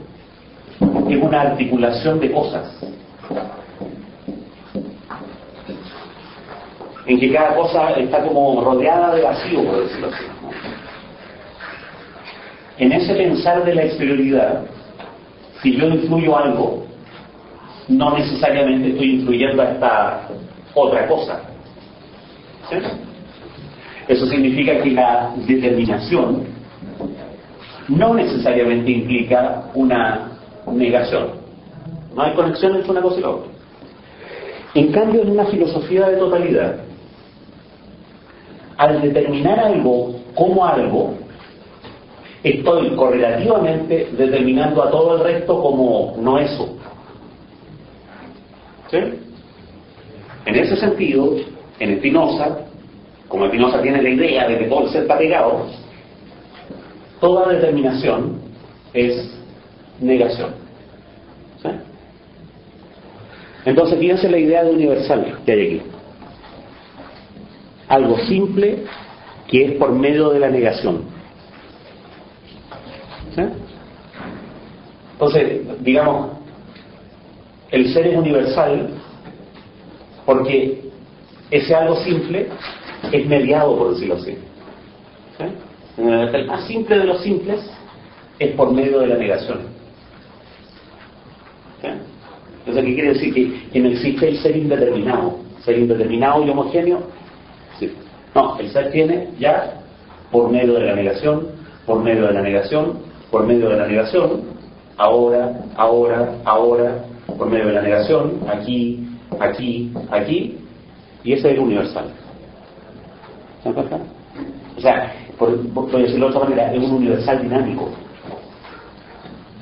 es una articulación de cosas en que cada cosa está como rodeada de vacío, por decirlo así. En ese pensar de la exterioridad, si yo influyo algo, no necesariamente estoy influyendo a esta otra cosa. ¿Sí? Eso significa que la determinación no necesariamente implica una negación. No hay conexión entre una cosa y la otra. En cambio, en una filosofía de totalidad, al determinar algo como algo, estoy correlativamente determinando a todo el resto como no eso. ¿Sí? En ese sentido, en Spinoza, como Spinoza tiene la idea de que todo el ser está pegado, toda determinación es negación. ¿Sí? Entonces fíjense la idea de universal que hay aquí. Algo simple que es por medio de la negación. ¿Sí? Entonces, digamos, el ser es universal porque ese algo simple es mediado, por decirlo así. ¿Sí? El más simple de los simples es por medio de la negación. ¿Sí? Entonces, ¿qué quiere decir? Que no existe el ser indeterminado. Ser indeterminado y homogéneo. Sí. No, el ser tiene ya por medio de la negación, por medio de la negación, por medio de la negación, ahora, por medio de la negación, aquí, y ese es el universal. ¿Se dan cuenta? O sea, por decirlo de otra manera, es un universal dinámico.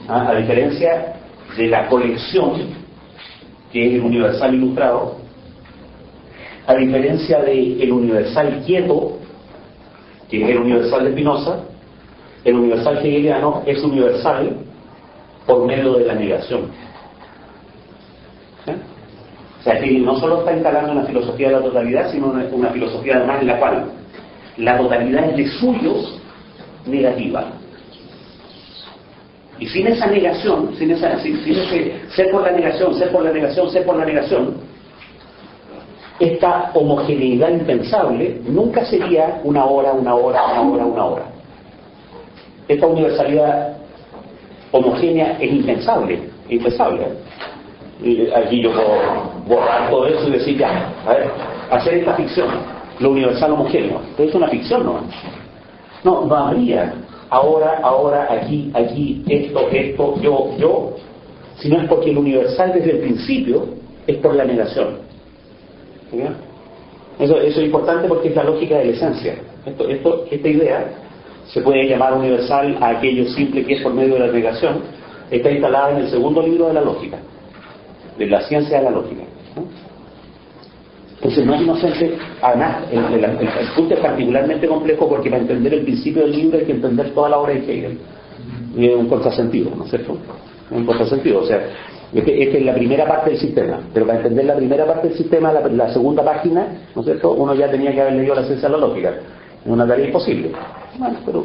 A diferencia de la colección, que es el universal ilustrado, a diferencia del universal quieto, que es el universal de Spinoza, el universal hegeliano es universal por medio de la negación. ¿Sí? O sea, que no solo está instalando una filosofía de la totalidad, sino una filosofía además en la cual la totalidad es de suyos negativa. Y sin esa negación, sin ese ser por la negación, esta homogeneidad impensable nunca sería una hora. Esta universalidad homogénea es impensable. Y aquí yo puedo borrar todo eso y decir ya, a ver, hacer esta ficción, lo universal homogéneo. Pero es una ficción, ¿no? No habría ahora, aquí, esto, yo, sino es porque el universal desde el principio es por la negación. ¿Sí? Eso es importante porque es la lógica de la esencia. Esta idea se puede llamar universal a aquello simple que es por medio de la negación. Está instalada en el segundo libro de la lógica, de la ciencia de la lógica. ¿No? Entonces no es inocente. Además, el punto es particularmente complejo porque para entender el principio del libro hay que entender toda la obra de Hegel. Y es un contrasentido, ¿no es cierto? Es un contrasentido. O sea, esta es la primera parte del sistema. Pero para entender la primera parte del sistema, la segunda página, ¿no es cierto? Uno ya tenía que haber leído la ciencia de la lógica. Es una tarea imposible. Bueno, pero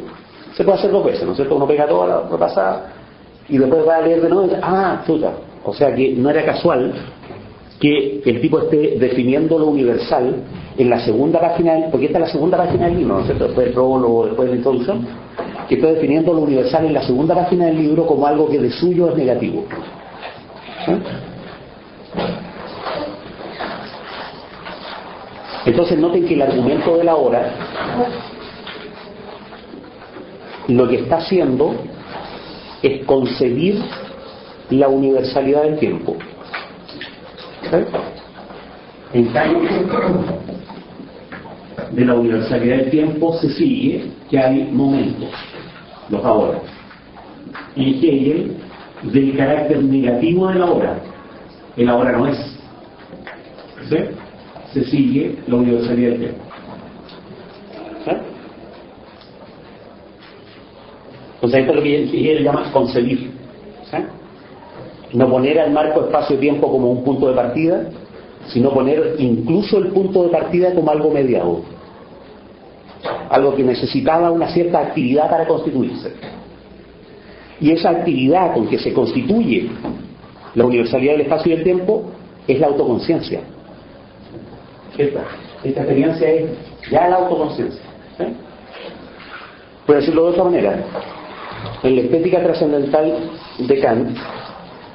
se puede hacer dos veces, ¿no es cierto? Uno pega toda la repasada y después va a leer de nuevo y dice, chuta. O sea que no era casual que el tipo esté definiendo lo universal en la segunda página, porque esta es la segunda página del libro, ¿no es cierto? Después del prólogo, después de la introducción, que está definiendo lo universal en la segunda página del libro como algo que de suyo es negativo. ¿Eh? Entonces noten que el argumento de la hora lo que está haciendo es concebir la universalidad del tiempo. ¿Eh? En cambio, de la universalidad del tiempo se sigue que hay momentos, los ahora. Y Hegel, del carácter negativo de la hora, el ahora no es. ¿Sí? Se sigue la universalidad del tiempo. ¿Sí? Entonces esto es lo que Hegel llama concebir. ¿Sí? No poner al marco espacio-tiempo como un punto de partida, sino poner incluso el punto de partida como algo mediado, algo que necesitaba una cierta actividad para constituirse. Y esa actividad con que se constituye la universalidad del espacio y del tiempo es la autoconciencia. Esta experiencia es ya la autoconciencia. ¿Sí? Por decirlo de otra manera, en la estética trascendental de Kant,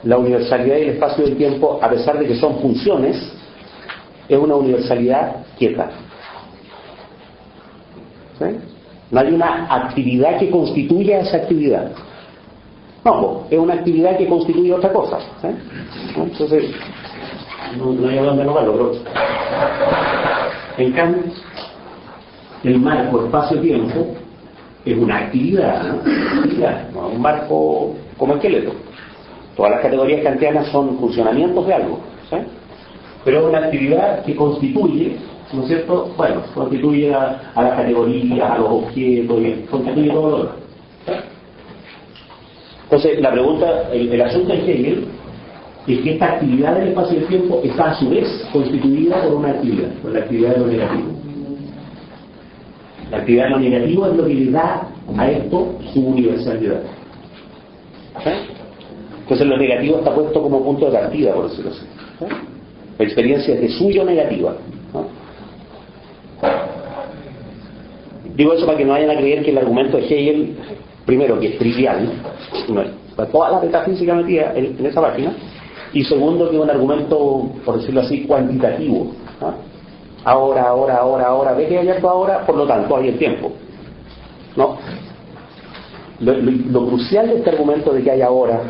la universalidad del espacio y del tiempo, a pesar de que son funciones, es una universalidad quieta. ¿Sí? No hay una actividad que constituya esa actividad. No, es una actividad que constituye otra cosa. ¿Sí? Entonces, no hay a dónde anotarlo, pero en cambio, el marco espacio-tiempo es una actividad, ¿no? Un marco como esqueleto. Todas las categorías kantianas son funcionamientos de algo, ¿sí? Pero es una actividad que constituye, ¿no es cierto? Bueno, constituye a las categorías, a los objetos, constituye todo lo demás. ¿Sí? Entonces, la pregunta, el asunto de Hegel es que esta actividad del espacio y del tiempo está a su vez constituida por una actividad, por la actividad de lo negativo. La actividad de lo negativo es lo que le da a esto su universalidad. ¿Sí? Entonces lo negativo está puesto como punto de partida, por decirlo así. ¿Sí? La experiencia es de suyo negativa. ¿No? Digo eso para que no vayan a creer que el argumento de Hegel, primero, que es trivial, no es toda la metafísica metida en esa página, y segundo, que es un argumento, por decirlo así, cuantitativo. ¿No? Ahora, ve que hay algo ahora, por lo tanto hay el tiempo. No. Lo crucial de este argumento de que hay ahora,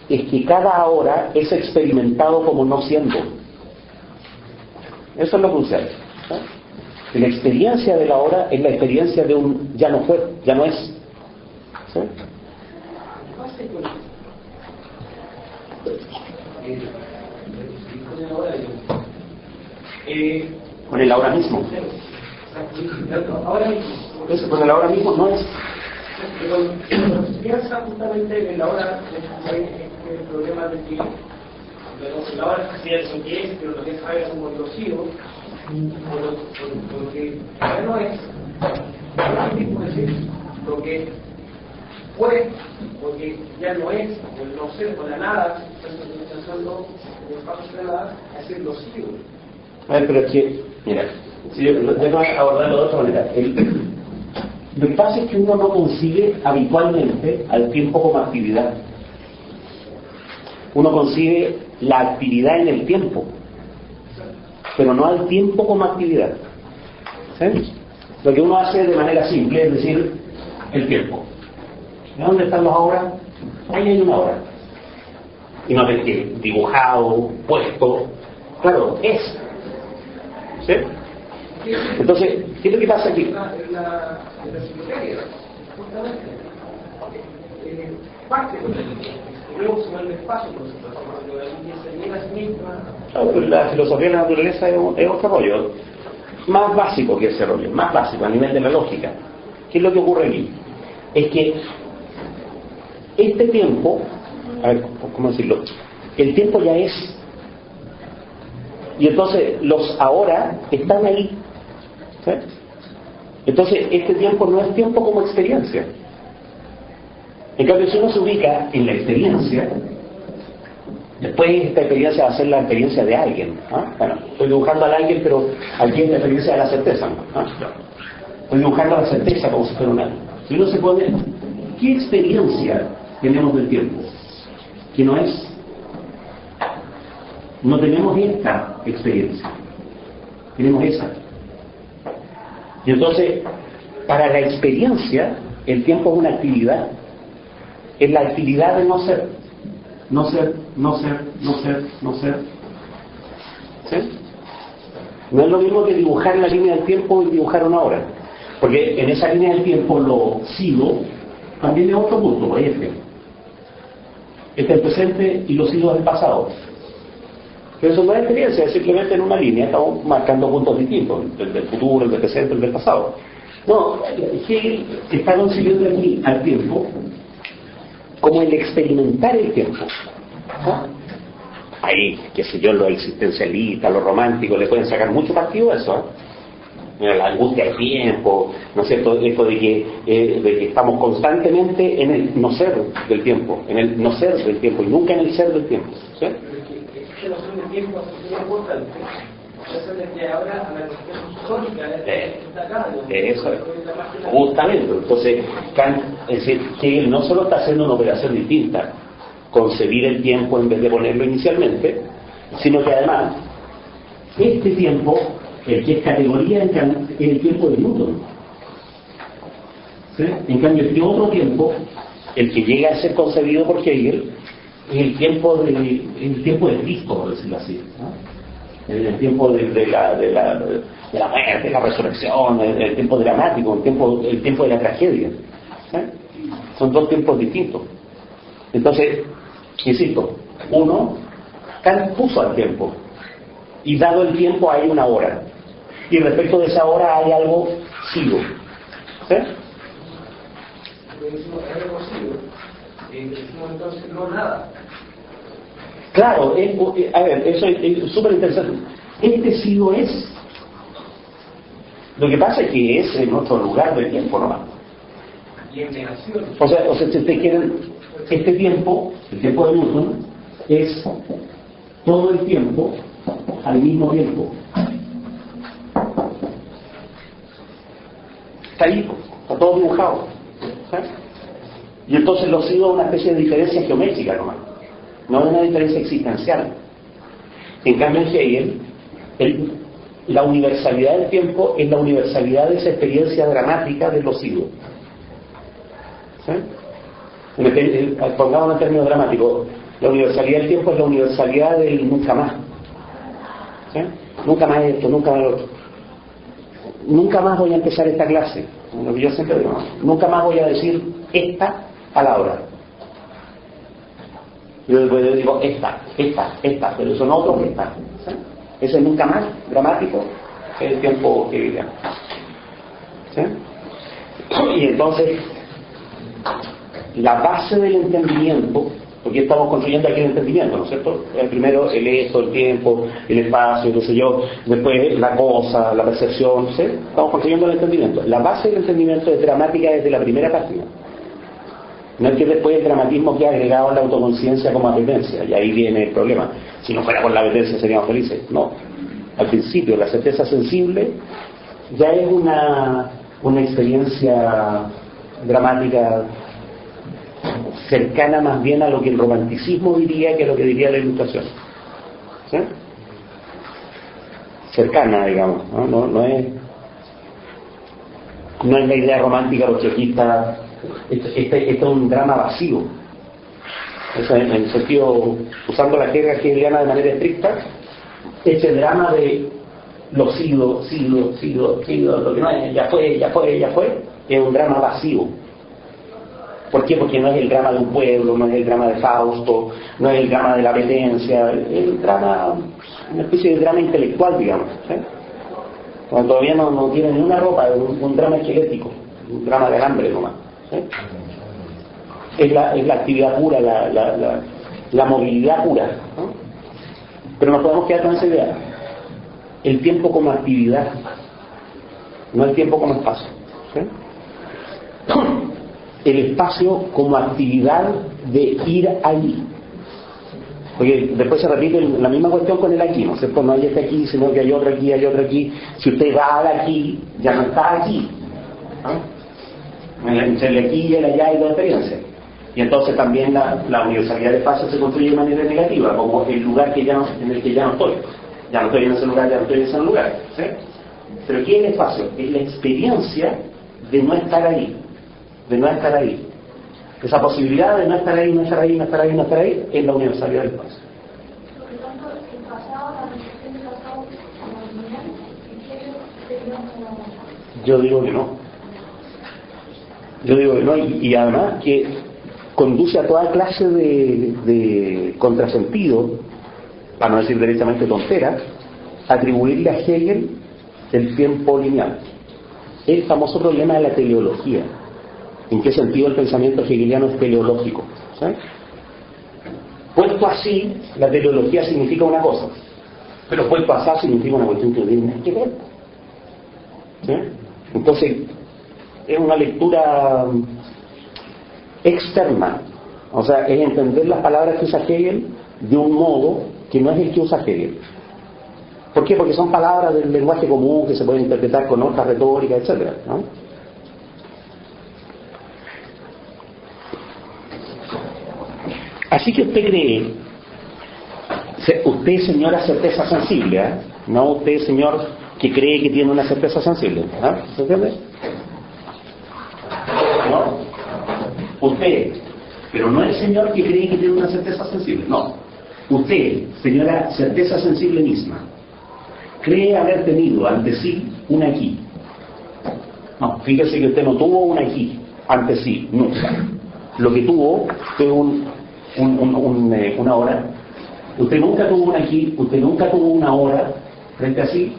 es que cada ahora es experimentado como no siendo. Eso es lo crucial. ¿Sí? La experiencia de la hora es la experiencia de un ya no fue, ya no es. ¿Sí? Con el ahora mismo. Eso, con el ahora mismo no es. Cuando se piensa justamente en la hora, el problema de que la hora es lo que es, pero lo que es sabe como lo sigo, lo que ya no es mismo decir lo que fue, lo que ya no es, o el no ser, o la nada, pensando en el espacio de la nada, es decir, lo sigo. A ver, pero es que, mira, si yo tengo que abordarlo de otra manera. Lo que pasa es que uno no concibe habitualmente al tiempo como actividad. Uno concibe la actividad en el tiempo, pero no al tiempo como actividad. ¿Sí? Lo que uno hace de manera simple es decir, el tiempo. ¿De dónde están los ahora? Ahí hay una hora. Y no ves que dibujado, puesto, claro, es. ¿Sí? Entonces, ¿qué es lo que pasa aquí? En la enciclopedia, justamente, parte de luego se va al espacio, por supuesto, cuando la línea se llena a sí misma. Claro, pero la filosofía de la naturaleza es otro rollo, más básico que ese rollo, más básico a nivel de la lógica. ¿Qué es lo que ocurre aquí? Es que este tiempo, a ver, ¿cómo decirlo? El tiempo ya es. Y entonces los ahora están ahí. ¿Sí? Entonces este tiempo no es tiempo como experiencia. En cambio, si uno se ubica en la experiencia, Después esta experiencia va a ser la experiencia de alguien. Bueno, estoy dibujando a alguien, pero aquí es la experiencia de la certeza. Estoy dibujando la certeza como si fuera un alguien. Si uno se pone, ¿qué experiencia tenemos del tiempo? Que no es. No tenemos esta experiencia, tenemos esa. Y entonces, para la experiencia, el tiempo es una actividad. Es la actividad de no ser. No ser, no ser, no ser, no ser. ¿Sí? No es lo mismo que dibujar la línea del tiempo y dibujar una hora. Porque en esa línea del tiempo lo sigo también es otro punto, este es el presente y los siglos del pasado. Pero eso no es experiencia, es simplemente en una línea, estamos marcando puntos distintos, el del futuro, el del presente, el del pasado. No, Hegel está concibiendo aquí al tiempo como el experimentar el tiempo. Ahí, qué sé yo, los existencialistas, los románticos le pueden sacar mucho partido a eso. La angustia del tiempo, ¿no es cierto? Esto de que estamos constantemente en el no ser del tiempo, en el no ser del tiempo y nunca en el ser del tiempo. ¿Sí? La noción de tiempo es muy importante. Eso desde ahora a la cuestión histórica está acá. Eso es, justamente. Entonces, Kant, es decir, que él no solo está haciendo una operación distinta, concebir el tiempo en vez de ponerlo inicialmente, sino que además, este tiempo, el que es categoría en Kant, es el tiempo de Newton. ¿Sí? En cambio, este otro tiempo, el que llega a ser concebido por Hegel, es el tiempo de Cristo, por decirlo así, ¿no? El tiempo de la muerte, la resurrección, el tiempo dramático, el tiempo de la tragedia. ¿Sí? Son dos tiempos distintos. Entonces, insisto, uno, Kant puso al tiempo, y dado el tiempo hay una hora, y respecto de esa hora hay algo sigo. ¿Sí? Entonces no nada. Claro, a ver, eso es súper interesante. Este sigo es. Lo que pasa es que es en otro lugar del tiempo, ¿no? Y en negación. O sea, si ustedes quieren, este tiempo, el tiempo de Newton, es todo el tiempo al mismo tiempo. Está ahí, está todo dibujado. ¿Sí? Y entonces lo sigo a una especie de diferencia geométrica nomás, no una diferencia existencial. En cambio en Hegel, la universalidad del tiempo es la universalidad de esa experiencia dramática de lo sigo. ¿Sí? Pongamos en términos dramáticos, la universalidad del tiempo es la universalidad del nunca más. ¿Sí? Nunca más esto, nunca más lo otro. Nunca más voy a empezar esta clase, lo que yo siempre digo, nunca más voy a decir esta palabra. Yo después digo esta, pero son otros que están. ¿Sí? Ese nunca más dramático es el tiempo que vivimos. ¿Sí? Y entonces, la base del entendimiento, porque estamos construyendo aquí el entendimiento, ¿no es cierto? Primero el esto, el tiempo, el espacio, qué sé yo, después la cosa, la percepción, ¿sí? Estamos construyendo el entendimiento. La base del entendimiento es dramática desde la primera página. No es que después el dramatismo quede agregado a la autoconciencia como apetencia, y ahí viene el problema. Si no fuera por la apetencia seríamos felices. No. Al principio, la certeza sensible ya es una experiencia dramática cercana más bien a lo que el romanticismo diría que a lo que diría la Ilustración. ¿Sí? Cercana, digamos. No es la idea romántica o choquista. Este es un drama vacío. Eso en el sentido, usando la jerga hegeliana de manera estricta, este drama de lo sigo, lo que no es, ya fue, es un drama vacío. ¿Por qué? Porque no es el drama de un pueblo, no es el drama de Fausto, no es el drama de la apetencia, es el drama, una especie de drama intelectual, digamos. ¿Sí? Cuando todavía no tiene ni una ropa, es un drama esquelético, un drama de hambre nomás. ¿Sí? Es la actividad pura, la movilidad pura, ¿no? Pero no podemos quedar con esa idea. El tiempo como actividad, no el tiempo como espacio. ¿Sí? El espacio como actividad de ir ahí. Porque después se repite la misma cuestión con el aquí, ¿no es cierto? No hay este aquí, sino que hay otro aquí, hay otro aquí. Si usted va al aquí, ya no está aquí, ¿no? Entre el aquí y el allá hay dos experiencias. Y entonces también la universalidad del espacio se construye de manera negativa, como el lugar en el que ya no estoy. Ya no estoy en ese lugar, ya no estoy en ese lugar, ¿sí? Pero ¿qué es el espacio? Es la experiencia de no estar ahí, de no estar ahí. Esa posibilidad de no estar ahí, no estar ahí, no estar ahí, no estar ahí, es la universalidad del espacio. Por lo tanto, el pasado, la realización del pasado, como lineal, yo digo que no. Yo digo que no, y además que conduce a toda clase de contrasentido, para no decir derechamente tontera, atribuirle a Hegel el tiempo lineal. El famoso problema de la teleología. ¿En qué sentido el pensamiento hegeliano es teleológico? ¿Sí? Puesto así, la teleología significa una cosa, pero puesto así significa una cuestión que no tiene nada que ver. ¿Sí? Entonces, es una lectura externa, o sea, es entender las palabras que usa Hegel de un modo que no es el que usa Hegel. ¿Por qué? Porque son palabras del lenguaje común que se pueden interpretar con otras retóricas, etcétera, ¿no? Así que usted cree, usted señora certeza sensible, ¿eh? No usted señor que cree que tiene una certeza sensible, ¿eh? ¿Se entiende? No, usted, pero no el señor que cree que tiene una certeza sensible, no. Usted, señora certeza sensible misma, cree haber tenido ante sí un aquí. No, fíjese que usted no tuvo un aquí ante sí, nunca. Lo que tuvo fue una hora. Usted nunca tuvo un aquí, usted nunca tuvo una hora frente a sí.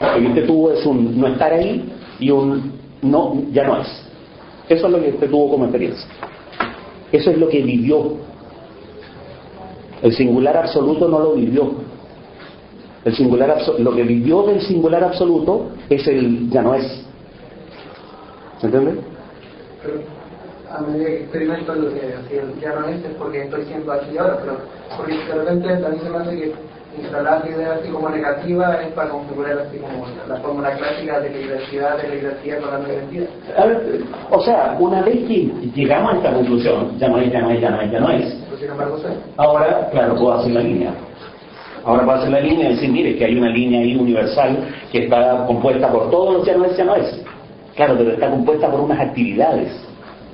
Lo que usted tuvo es un no estar ahí y un no, ya no es. Eso es lo que usted tuvo como experiencia. Eso es lo que vivió. El singular absoluto no lo vivió. El singular lo que vivió del singular absoluto es el ya no es. ¿Se entiende? Pero a medida que experimento lo que ya no es porque estoy siendo aquí ahora, pero porque de repente también se me hace que instalar la idea así como negativa es para configurar así como la fórmula clásica de la identidad con la no identidad. A ver, o sea, una vez que llegamos a esta conclusión, ya no es, ya no es, ya no es, ya no es. Pero sin embargo, sí. Ahora, claro, puedo hacer la línea. Ahora puedo hacer la línea y decir, mire, que hay una línea ahí universal que está compuesta por todos los ya no es, ya no es. Claro, pero está compuesta por unas actividades,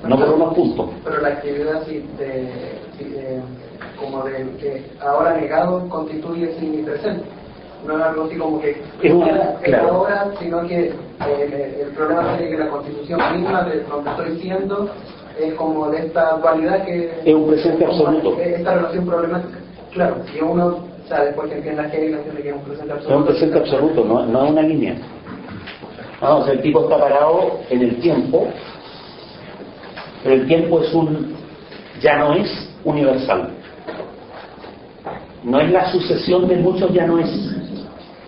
no por unos puntos. Pero la actividad como de que ahora negado constituye sí presente. No es algo así como que es una, claro. Ahora, sino que el problema es que la constitución misma de donde estoy siendo es como de esta dualidad que es un presente absoluto. Esta relación problemática. Claro, y uno, o sea, después que entienda que es un presente absoluto. Es un presente absoluto, no es una línea. No, o sea, el tipo está parado en el tiempo, pero el tiempo es ya no es universal. No es la sucesión de muchos ya no es.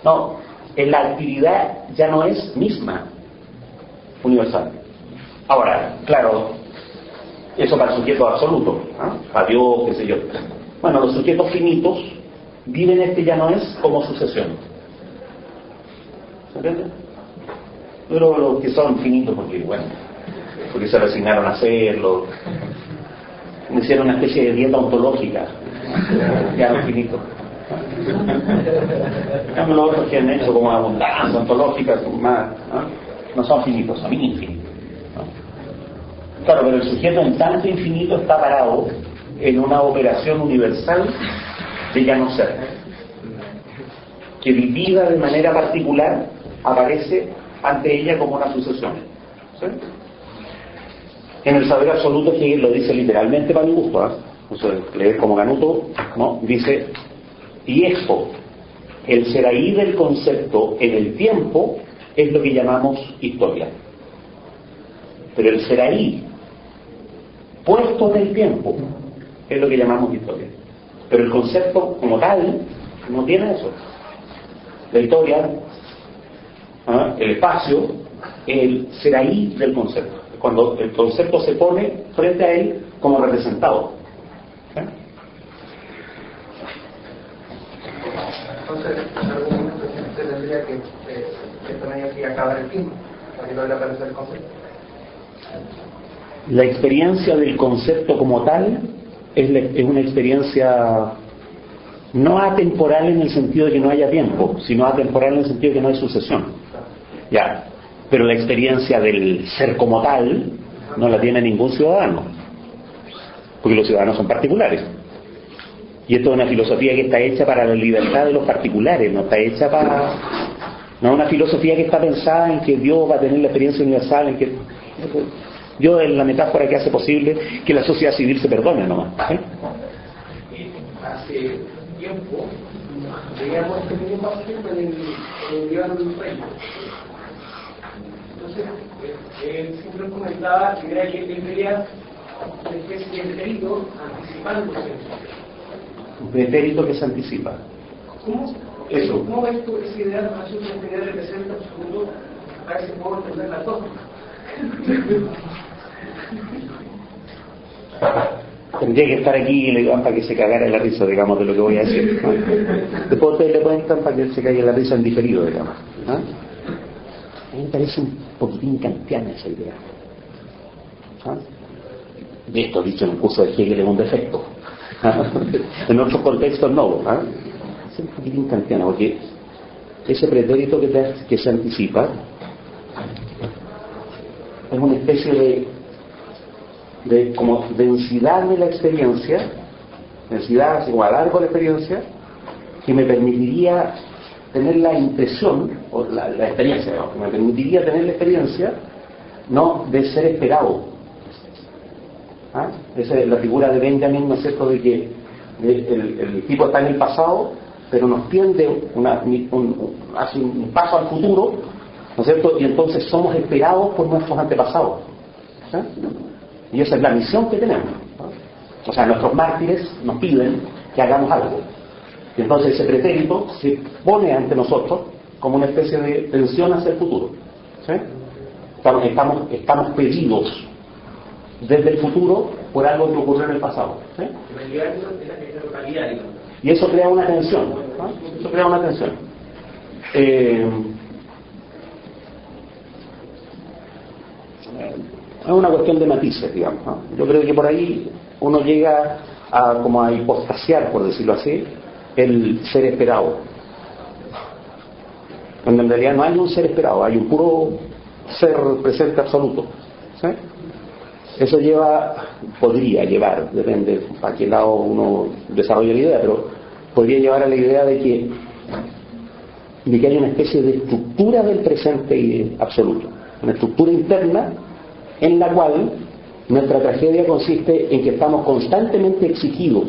No, en la actividad ya no es misma universal. Ahora, claro, eso para el sujeto absoluto, ¿no? Para Dios, qué sé yo. Bueno, los sujetos finitos viven este ya no es como sucesión. ¿Se entiende? Pero los que son finitos porque se resignaron a hacerlo, hicieron una especie de dieta ontológica, quedaron finitos. Los otros que han hecho como abundancia ontológica, no son finitos, son infinitos. ¿No? Claro, pero el sujeto en tanto infinito está parado en una operación universal de ya no ser, que vivida de manera particular aparece ante ella como una sucesión. ¿Sí? En el saber absoluto, que lo dice literalmente para mi gusto, o sea, leer como Canuto, ¿no? Dice, y esto, el ser ahí del concepto en el tiempo, es lo que llamamos historia. Pero el ser ahí, puesto en el tiempo, es lo que llamamos historia. Pero el concepto como tal, no tiene eso. La historia, el espacio, el ser ahí del concepto. Cuando el concepto se pone frente a él como representado. Entonces, en algún momento se tendría que tener que acabar el tiempo para que vuelva a aparecer el concepto. La experiencia del concepto como tal es una experiencia no atemporal en el sentido de que no haya tiempo, sino atemporal en el sentido de que no hay sucesión. Ya, pero la experiencia del ser como tal no la tiene ningún ciudadano, porque los ciudadanos son particulares. Y esto es una filosofía que está hecha para la libertad de los particulares, no está hecha para... No es una filosofía que está pensada en que Dios va a tener la experiencia universal, en que... Dios es la metáfora que hace posible que la sociedad civil se perdone nomás. Hace tiempo veíamos este mismo pasaje en el Diálogo del Reino. Entonces, él siempre comentaba que era que él veía una especie de pretérito anticipándose. Un pretérito que se anticipa. ¿Cómo ves tú esa idea de relación de tener el presente absoluto? A ver si puedo entender la cosa. Tendría que estar aquí y le digan para que se cagara la risa, digamos, de lo que voy a decir, ¿no? Después ustedes le cuentan para que se caiga la risa en diferido, digamos, ¿no? A mí me parece un poquitín kantiana esa idea, ¿no? De esto dicho en un curso de Hegel es un defecto, ¿no? En otros contextos no, ¿no? Es un poquitín kantiana, porque ese pretérito que se anticipa es una especie de como densidad de la experiencia, densidad así como a largo de la experiencia, que me permitiría tener la impresión, o la experiencia, ¿no? Que me permitiría tener la experiencia, no de ser esperado. ¿Ah? Esa es la figura de Benjamin, ¿no es cierto?, de que el tipo está en el pasado, pero nos tiende hace un paso al futuro, ¿no es cierto?, y entonces somos esperados por nuestros antepasados. ¿Sí? Y esa es la misión que tenemos, ¿no? O sea, nuestros mártires nos piden que hagamos algo. Y entonces ese pretérito se pone ante nosotros como una especie de tensión hacia el futuro. ¿Sí? Estamos pedidos desde el futuro por algo que ocurrió en el pasado. ¿Sí? Y eso crea una tensión, ¿no? Eso crea una tensión. Es una cuestión de matices, digamos, ¿no? Yo creo que por ahí uno llega como a hipostasiar, por decirlo así, el ser esperado, cuando en realidad no hay un ser esperado, hay un puro ser presente absoluto. ¿Sí? Eso podría llevar, depende para qué lado uno desarrolla la idea, pero podría llevar a la idea de que hay una especie de estructura del presente absoluto, una estructura interna en la cual nuestra tragedia consiste en que estamos constantemente exigidos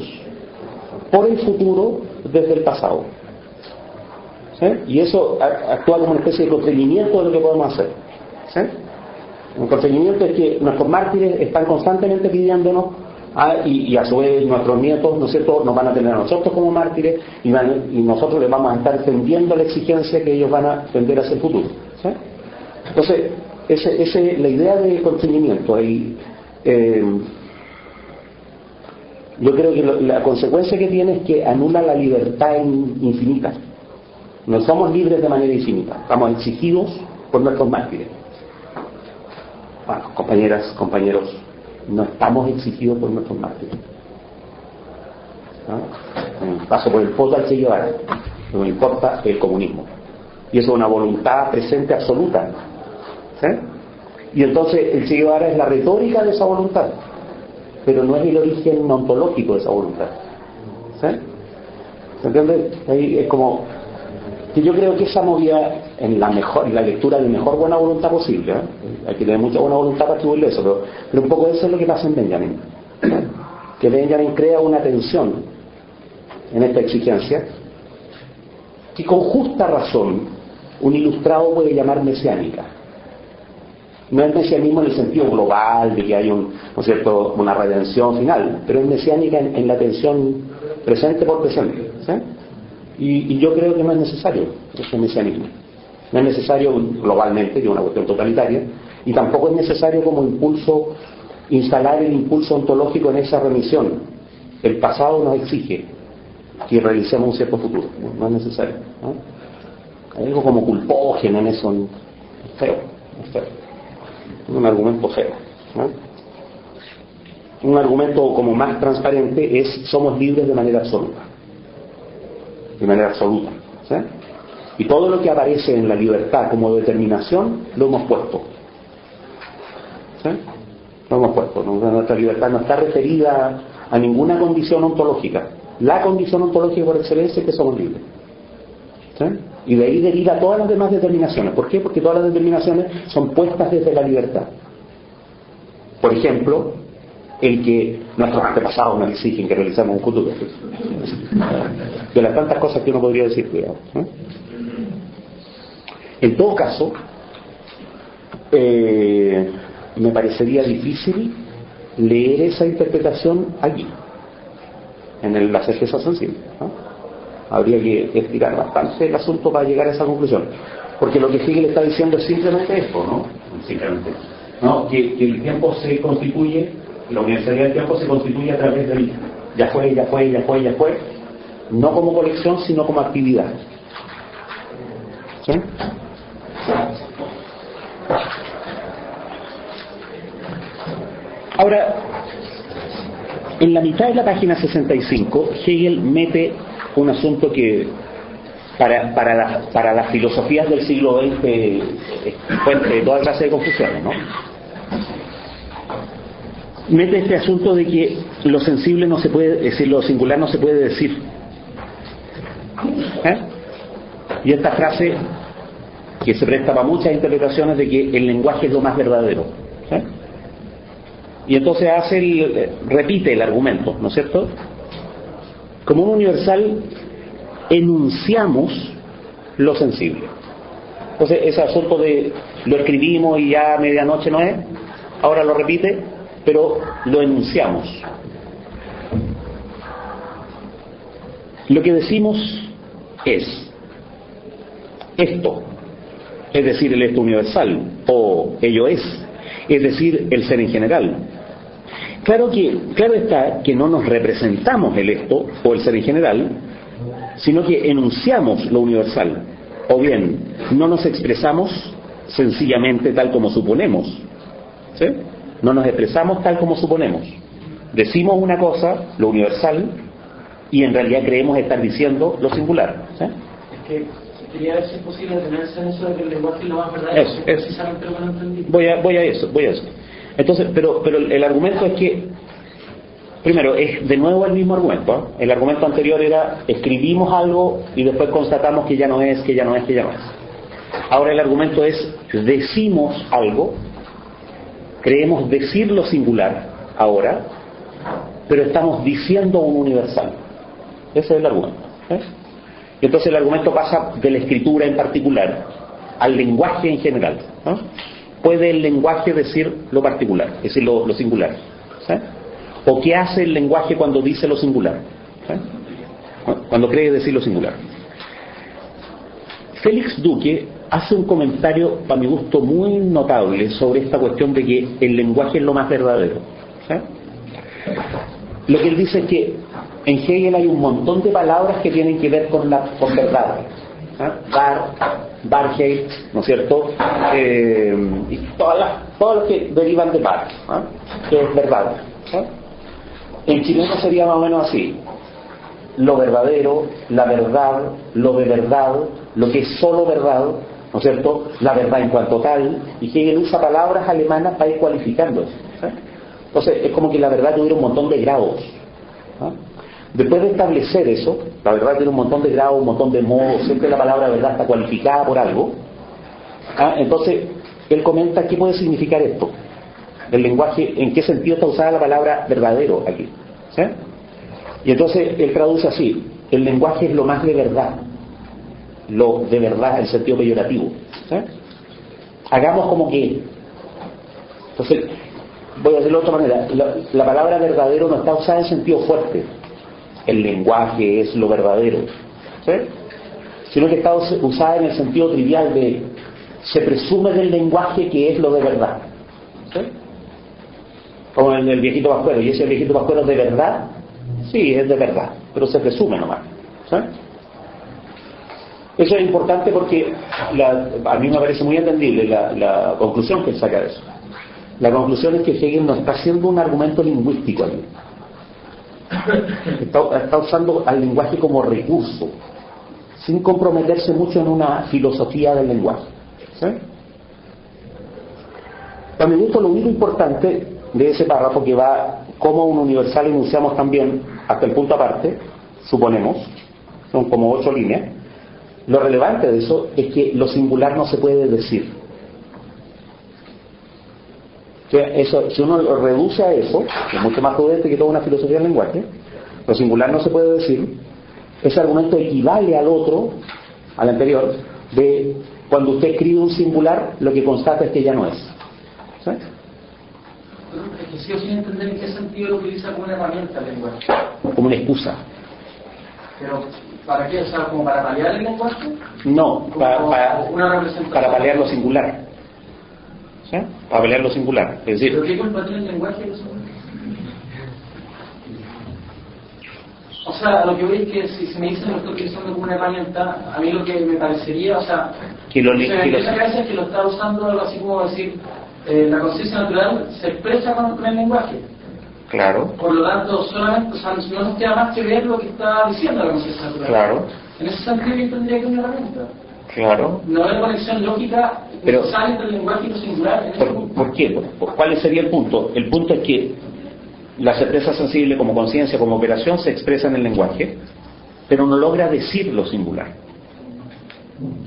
por el futuro desde el pasado. ¿Sí? Y eso actúa como una especie de constreñimiento de lo que podemos hacer. ¿Sí? Un constreñimiento es que nuestros mártires están constantemente pidiéndonos, y a su vez nuestros nietos, ¿no es cierto?, nos van a tener a nosotros como mártires, y nosotros les vamos a estar tendiendo la exigencia que ellos van a tender hacia el futuro. ¿Sí? Entonces, la idea de constreñimiento ahí, yo creo que la consecuencia que tiene es que anula la libertad infinita. No somos libres de manera infinita, estamos exigidos por nuestros mártires. Bueno, compañeras, compañeros, no estamos exigidos por nuestros mártires. ¿No? Paso por el poto al Che Guevara, no me importa el comunismo. Y eso es una voluntad presente absoluta. ¿Sí? Y entonces el Che Guevara es la retórica de esa voluntad, pero no es el origen ontológico de esa voluntad. ¿Sí? ¿Se entiende? Ahí es como que yo creo que esa movida en la lectura de mejor buena voluntad posible, hay que tener mucha buena voluntad para atribuirle eso, pero un poco eso es lo que pasa en Benjamin, que Benjamin crea una tensión en esta exigencia que con justa razón un ilustrado puede llamar mesiánica. No es mesianismo en el sentido global de que hay ¿no es cierto?, una redención final, pero es mesiánica en la tensión presente por presente. ¿Sí? Y yo creo que no es necesario ese mesianismo. No es necesario globalmente, que es una cuestión totalitaria, y tampoco es necesario como impulso instalar el impulso ontológico en esa remisión. El pasado nos exige que realicemos un cierto futuro. No es necesario, ¿no? Hay algo como culpógeno en eso, es feo, es feo. Es un argumento feo, ¿no? Un argumento como más transparente es: somos libres de manera absoluta. De manera absoluta, ¿sí? Y todo lo que aparece en la libertad como determinación lo hemos puesto, ¿sí? Lo hemos puesto. Nuestra libertad no está referida a ninguna condición ontológica. La condición ontológica por excelencia es que somos libres, ¿sí? Y de ahí deriva todas las demás determinaciones. ¿Por qué? Porque todas las determinaciones son puestas desde la libertad. Por ejemplo, el que nuestros antepasados nos exigen que realicemos un futuro. De las tantas cosas que uno podría decir, cuidado, ¿no? En todo caso, me parecería difícil leer esa interpretación allí, en la certeza sensible, ¿no? Habría que estirar bastante el asunto para llegar a esa conclusión, porque lo que Hegel está diciendo es simplemente esto, ¿no? Simplemente, ¿no? Que el tiempo se constituye, la universalidad del tiempo se constituye a través del ya fue, no como colección, sino como actividad, ¿sí? Ahora, en la mitad de la página 65, Hegel mete un asunto que para las filosofías del siglo XX es fuente de toda clase de confusiones, ¿no? Mete este asunto de que lo sensible no se puede, es decir, lo singular no se puede decir, ¿eh? Y esta frase que se presta para muchas interpretaciones de que el lenguaje es lo más verdadero, ¿eh? Y entonces repite el argumento, ¿no es cierto? Como un universal enunciamos lo sensible. Entonces ese asunto de lo escribimos y ya a medianoche no es, ahora lo repite, pero lo enunciamos. Lo que decimos es esto, es decir, el esto universal, o ello es decir, el ser en general. Claro está que no nos representamos el esto o el ser en general, sino que enunciamos lo universal, o bien no nos expresamos sencillamente tal como suponemos, ¿sí? No nos expresamos tal como suponemos. Decimos una cosa, lo universal, y en realidad creemos estar diciendo lo singular, ¿sí? Es que quería ver si es posible detenerse en eso de que el lenguaje es lo más verdadero. Precisamente lo que no entendí. Voy a eso. Entonces, pero el argumento es que, primero, es de nuevo el mismo argumento, ¿eh? El argumento anterior era: escribimos algo y después constatamos que ya no es. Ahora el argumento es: decimos algo, creemos decir lo singular ahora, pero estamos diciendo un universal. Ese es el argumento, ¿eh? Y entonces el argumento pasa de la escritura en particular al lenguaje en general, ¿no? ¿Puede el lenguaje decir lo particular, es decir, lo singular? ¿Sí? ¿O qué hace el lenguaje cuando dice lo singular? ¿Sí? Cuando cree decir lo singular. Félix Duque hace un comentario, para mi gusto, muy notable sobre esta cuestión de que el lenguaje es lo más verdadero, ¿sí? Lo que él dice es que en Hegel hay un montón de palabras que tienen que ver con verdad, ¿eh? Wahrheit, ¿no es cierto? Y todas las que derivan de Wahr, ¿eh? Que es verdad, ¿eh? En chileno sería más o menos así: lo verdadero, la verdad, lo de verdad, lo que es solo verdad, ¿no es cierto? La verdad en cuanto tal. Y Hegel usa palabras alemanas para ir cualificando eso, ¿eh? Entonces es como que la verdad tuviera un montón de grados, ¿eh? Después de establecer eso, la verdad tiene un montón de grados, un montón de modos, siempre la palabra verdad está cualificada por algo. Entonces, él comenta qué puede significar esto. El lenguaje, en qué sentido está usada la palabra verdadero aquí, ¿sí? Y entonces él traduce así: el lenguaje es lo más de verdad, lo de verdad en sentido peyorativo, ¿sí? Hagamos como que... Entonces, voy a decirlo de otra manera: la palabra verdadero no está usada en sentido fuerte, el lenguaje es lo verdadero, ¿sí? Sino que está usada en el sentido trivial de se presume del lenguaje que es lo de verdad, ¿sí? Como en el viejito Pascuero. Y ese viejito Pascuero de verdad Sí, es de verdad, pero se presume nomás. ¿Sí? Eso es importante porque a mí me parece muy entendible la conclusión que él saca de eso. La conclusión es que Hegel no está haciendo un argumento lingüístico aquí. Está usando al lenguaje como recurso, sin comprometerse mucho en una filosofía del lenguaje. ¿Sí? A mi gusto, lo único importante de ese párrafo, que va como un universal enunciamos también hasta el punto aparte, suponemos, son como 8 líneas. Lo relevante de eso es que lo singular no se puede decir. Eso, si uno lo reduce a eso, que es mucho más prudente que toda una filosofía del lenguaje, lo singular no se puede decir, ese argumento equivale al otro, al anterior, de cuando usted escribe un singular, lo que constata es que ya no es. ¿Sí? Es que sigo sin entender en qué sentido lo utiliza como una herramienta el lenguaje. Como una excusa. Pero, ¿para qué? O sea, ¿como para paliar el lenguaje? No, una representación. para paliar lo singular. ¿Sí? Para paliar lo singular. Es decir, ¿pero qué culpa tiene el lenguaje de eso? O sea, lo que voy es que si me dicen que lo estoy utilizando como una herramienta, a mí lo que me parecería, o sea, que lo es que lo está usando algo así como decir, la conciencia natural se expresa con el lenguaje. Claro. Por lo tanto, solamente, o sea, no nos queda más que ver lo que está diciendo la conciencia natural. Claro. En ese sentido yo tendría que una herramienta. Claro. No hay conexión lógica necesaria entre el lenguaje y lo singular. ¿Por qué? ¿Cuál sería el punto? El punto es que la certeza sensible como conciencia, como operación, se expresa en el lenguaje, pero no logra decir lo singular.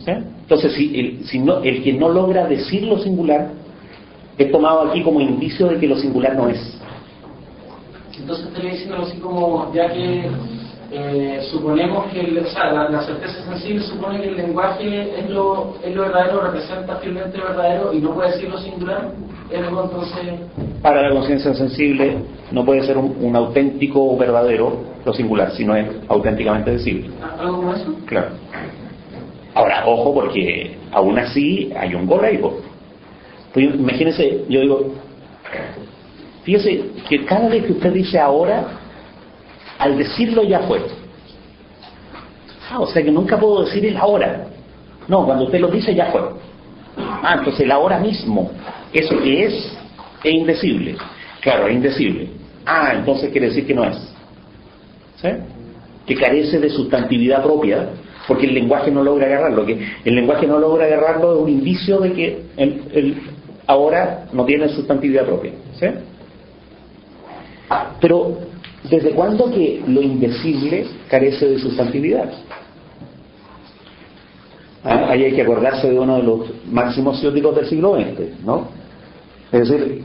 ¿Sí? Entonces, el que no logra decir lo singular es tomado aquí como indicio de que lo singular no es. Entonces estaría diciéndolo así como, ya que suponemos que la certeza sensible supone que el lenguaje es lo verdadero, representa fielmente lo verdadero y no puede decir lo singular, entonces... Para la conciencia sensible no puede ser un auténtico o verdadero lo singular, sino es auténticamente decible. ¿Algo como eso? Claro. Ahora, ojo, porque aún así hay un correo. Pues imagínense, yo digo, fíjese que cada vez que usted dice ahora, al decirlo ya fue. O sea que nunca puedo decir el ahora. No, cuando usted lo dice ya fue. Entonces el ahora mismo, eso que es indecible. Claro, es indecible. Entonces quiere decir que no es. ¿Sí? Que carece de sustantividad propia, porque el lenguaje no logra agarrarlo. Que el lenguaje no logra agarrarlo es un indicio de que el ahora no tiene sustantividad propia. ¿Sí? Pero, ¿desde cuándo que lo indecible carece de sustantividad? Ahí hay que acordarse de uno de los máximos científicos del siglo XX, ¿no? Es decir,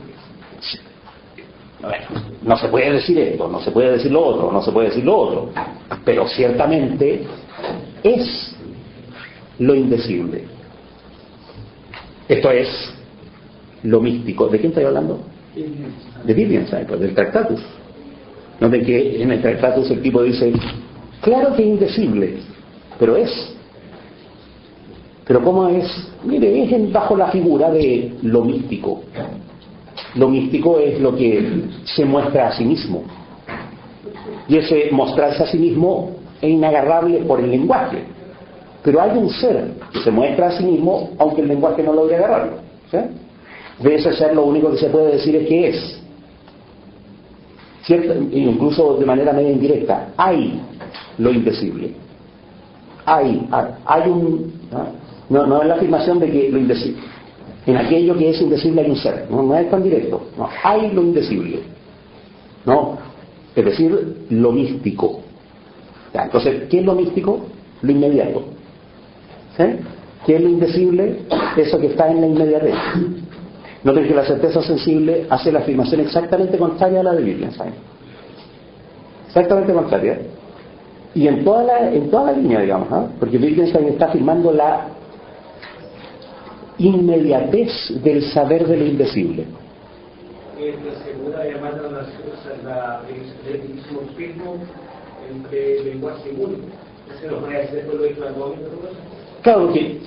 no se puede decir esto, no se puede decir lo otro, no se puede decir lo otro, pero ciertamente es lo indecible. Esto es lo místico. ¿De quién estoy hablando? De Wittgenstein, pues, del Tractatus. No de que en el Tractatus el tipo dice, claro que es indecible, pero es. Pero ¿cómo es? Mire, es bajo la figura de lo místico. Lo místico es lo que se muestra a sí mismo. Y ese mostrarse a sí mismo es inagarrable por el lenguaje. Pero hay un ser que se muestra a sí mismo, aunque el lenguaje no logre agarrarlo. ¿Sí? De ese ser lo único que se puede decir es que es. ¿Cierto? Incluso de manera media indirecta, hay lo indecible. Hay un... No es la afirmación de que lo indecible. En aquello que es indecible hay un ser. No es tan directo. No, hay lo indecible. No, es decir, lo místico. Entonces, ¿qué es lo místico? Lo inmediato. ¿Sí? ¿Qué es lo indecible? Eso que está en la inmediatez. Noten que la certeza sensible hace la afirmación exactamente contraria a la de Wittgenstein. Exactamente contraria. Y en toda la línea, digamos, porque Wittgenstein está afirmando la inmediatez del saber de lo indecible. La segunda llamada el dimorfismo entre lenguaje y mundo. ¿Se lo puede hacer por lo que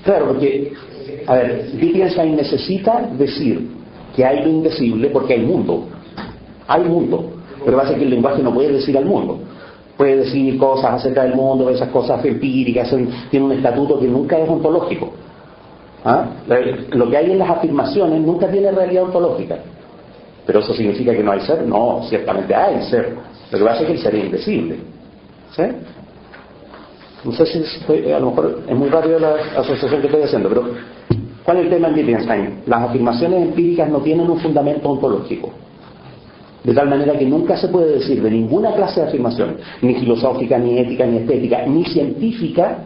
Claro, porque a ver, Wittgenstein necesita decir que hay lo indecible porque hay mundo. Hay mundo. Pero va a ser que el lenguaje no puede decir al mundo. puede decir cosas acerca del mundo, esas cosas empíricas, tiene un estatuto que nunca es ontológico. ¿Ah? Lo que hay en las afirmaciones nunca tiene realidad ontológica. ¿Pero eso significa que no hay ser? No, ciertamente hay ser. Lo que pasa es que el ser es indecible. ¿Sí? No sé si a lo mejor es muy rápido la asociación que estoy haciendo, pero ¿cuál es el tema en Wittgenstein? Las afirmaciones empíricas no tienen un fundamento ontológico. De tal manera que nunca se puede decir de ninguna clase de afirmación, ni filosófica, ni ética, ni estética, ni científica,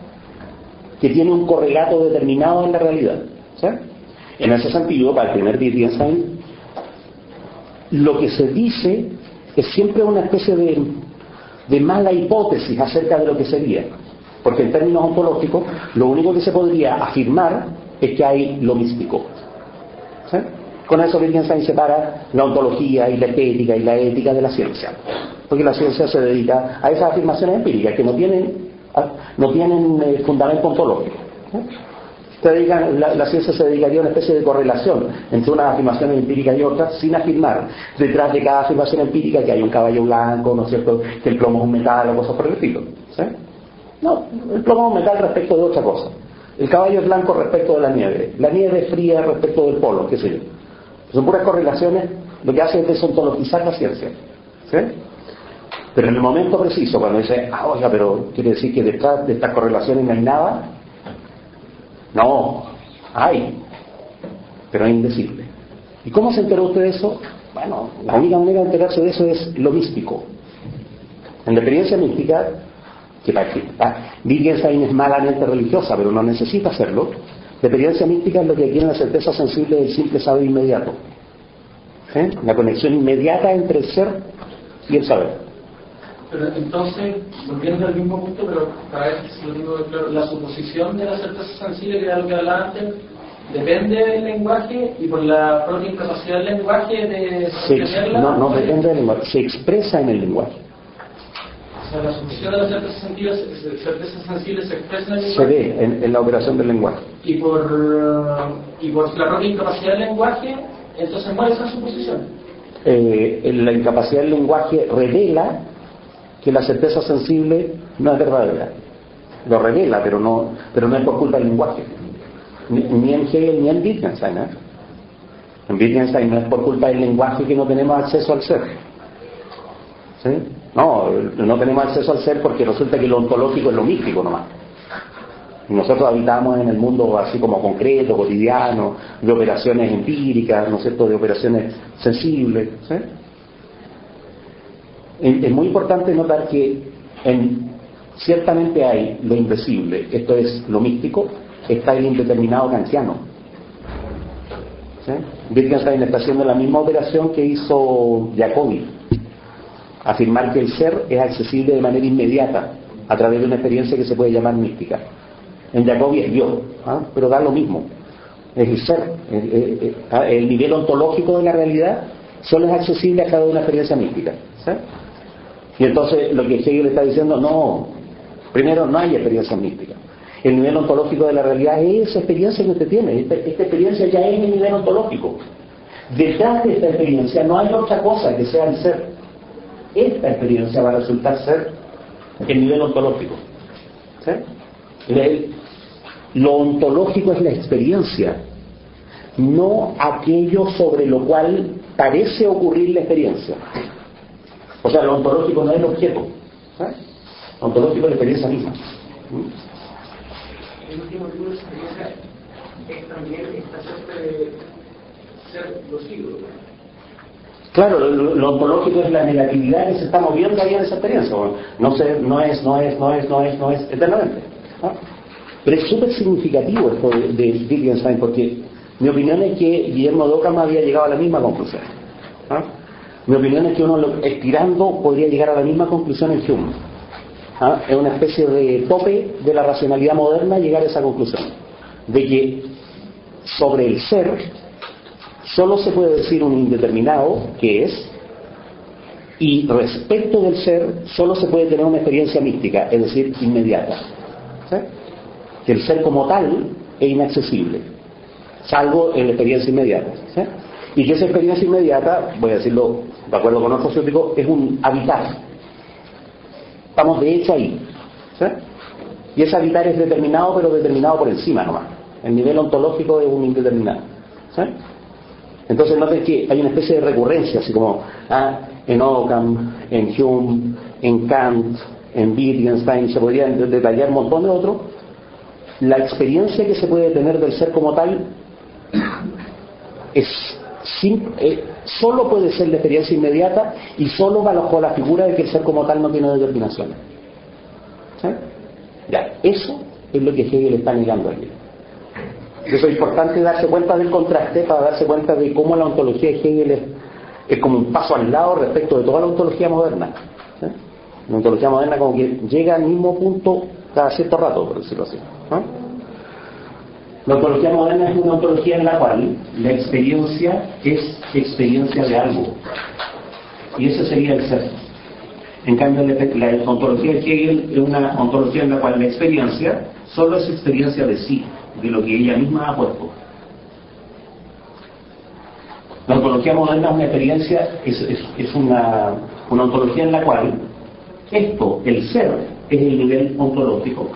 que tiene un correlato determinado en la realidad. ¿Sí? En ese sentido, para el primer Wittgenstein, lo que se dice es siempre una especie de mala hipótesis acerca de lo que sería. Porque en términos ontológicos, lo único que se podría afirmar es que hay lo místico. ¿Sí? Con eso Wittgenstein separa la ontología y la estética y la ética de la ciencia. Porque la ciencia se dedica a esas afirmaciones empíricas que no tienen fundamento ontológico. La ciencia se dedicaría a una especie de correlación entre unas afirmaciones empíricas y otras, sin afirmar detrás de cada afirmación empírica que hay un caballo blanco, ¿no es cierto?, que el plomo es un metal o cosas por el estilo. ¿Sí? No, el plomo es un metal respecto de otra cosa. El caballo es blanco respecto de la nieve es fría respecto del polo, qué sé yo. Son puras correlaciones, lo que hace es desontologizar la ciencia. ¿Sí? Pero en el momento preciso, cuando dice, oiga, pero quiere decir que detrás de estas correlaciones no hay nada. No, hay, pero es indecible. ¿Y cómo se enteró usted de eso? Bueno, la única manera de enterarse de eso es lo místico. En la experiencia mística, que Wittgenstein es malamente religiosa, pero no necesita hacerlo, la experiencia mística es lo que tiene la certeza sensible del simple saber inmediato. ¿Sí? La conexión inmediata entre el ser y el saber. Pero entonces, volviendo al mismo punto, pero para ver si lo tengo claro, la suposición de la certeza sensible, que era lo que hablaba antes, depende del lenguaje y por la propia incapacidad del lenguaje de sostenerla. No depende del lenguaje, se expresa en el lenguaje. O sea, la suposición de la certeza sensible se expresa en el lenguaje. Se ve en la operación del lenguaje. Y por la propia incapacidad del lenguaje, entonces muere esa suposición. La incapacidad del lenguaje revela que la certeza sensible no es verdadera. Lo revela, pero no es por culpa del lenguaje. Ni en Hegel ni en Wittgenstein. En Wittgenstein no es por culpa del lenguaje que no tenemos acceso al ser. ¿Sí? No tenemos acceso al ser porque resulta que lo ontológico es lo místico nomás. Y nosotros habitamos en el mundo así como concreto, cotidiano, de operaciones empíricas, ¿no es cierto?, de operaciones sensibles. ¿Sí? Es muy importante notar que ciertamente hay lo invisible, esto es lo místico, está el indeterminado kantiano. ¿Sí? Wittgenstein está haciendo la misma operación que hizo Jacobi, afirmar que el ser es accesible de manera inmediata a través de una experiencia que se puede llamar mística. En Jacobi es yo, pero da lo mismo, es el ser, el nivel ontológico de la realidad solo es accesible a través de una experiencia mística. ¿Sí? Y entonces lo que Hegel está diciendo, no, primero no hay experiencia mística. El nivel ontológico de la realidad es esa experiencia que usted tiene, esta experiencia ya es el nivel ontológico. Detrás de esta experiencia no hay otra cosa que sea el ser. Esta experiencia va a resultar ser el nivel ontológico. ¿Sí? Lo ontológico es la experiencia, no aquello sobre lo cual parece ocurrir la experiencia. O sea, lo ontológico no es el objeto. ¿Sabes? Lo ontológico es la experiencia misma. El último tipo de experiencia es también esta suerte de ser los siglos. Claro, lo ontológico es la negatividad que se está moviendo ahí en esa experiencia. No es eternamente. ¿No? Pero es súper significativo esto de Wittgenstein, porque mi opinión es que Guillermo Ockham había llegado a la misma conclusión. ¿No? Mi opinión es que uno, estirando, podría llegar a la misma conclusión en Hume. Es una especie de tope de la racionalidad moderna llegar a esa conclusión, de que sobre el ser solo se puede decir un indeterminado, que es, y respecto del ser solo se puede tener una experiencia mística, es decir, inmediata. ¿Sí? Que el ser como tal es inaccesible, salvo en la experiencia inmediata. ¿Sí? Y que esa experiencia inmediata, voy a decirlo de acuerdo con otro científico, es un habitar. Estamos de hecho ahí. ¿Sí? Y ese habitar es determinado, pero determinado por encima nomás. El nivel ontológico es un indeterminado. ¿Sí? Entonces noten que hay una especie de recurrencia, así como en Occam, en Hume, en Kant, en Wittgenstein, se podrían detallar un montón de otros. La experiencia que se puede tener del ser como tal solo puede ser la experiencia inmediata y solo bajo la figura de que el ser como tal no tiene determinación. ¿Sí? Ya, eso es lo que Hegel está negando aquí. Eso es importante darse cuenta del contraste para darse cuenta de cómo la ontología de Hegel es como un paso al lado respecto de toda la ontología moderna. ¿Sí? La ontología moderna como que llega al mismo punto cada cierto rato, por decirlo así. ¿No? La ontología moderna es una ontología en la cual la experiencia es experiencia de algo. Y ese sería el ser. En cambio, la ontología de Hegel es una ontología en la cual la experiencia solo es experiencia de sí, de lo que ella misma ha puesto. La ontología moderna es una experiencia, es una ontología en la cual esto, el ser, es el nivel ontológico.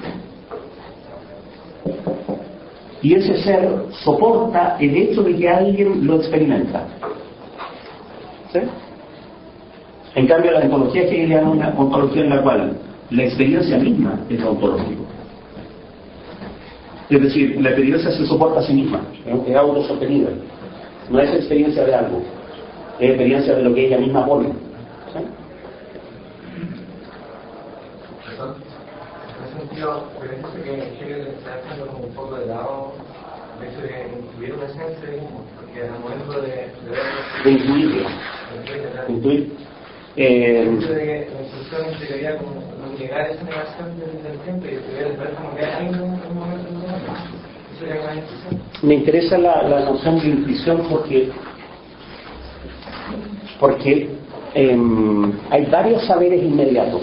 Y ese ser soporta el hecho de que alguien lo experimenta. ¿Sí? En cambio, la ontología hegeliana es una ontología en la cual la experiencia misma es lo ontológico. Es decir, la experiencia se soporta a sí misma, es autosostenida. No es experiencia de algo, es experiencia de lo que ella misma pone. ¿Sí? En ese sentido, parece que Hegel está dejando como un poco de lado el hecho de incluir una esencia de mismo, porque al momento de incluirlo. Incluir. El hecho de que la instrucción se quería como negar esa negación del tiempo y ver como que hay un momento en eso sería una intuición. Me interesa la noción de intuición porque hay varios saberes inmediatos.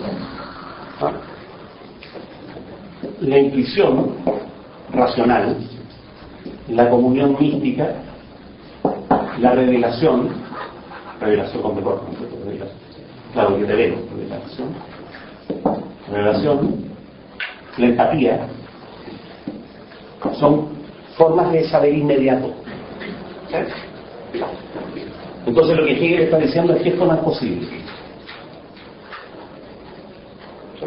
¿Ah? La intuición racional, la comunión mística, la revelación con mejor, claro, que te veo, revelación, la empatía, son formas de saber inmediato. ¿Sí? Entonces lo que Hegel está diciendo es que esto no es posible. ¿Sí?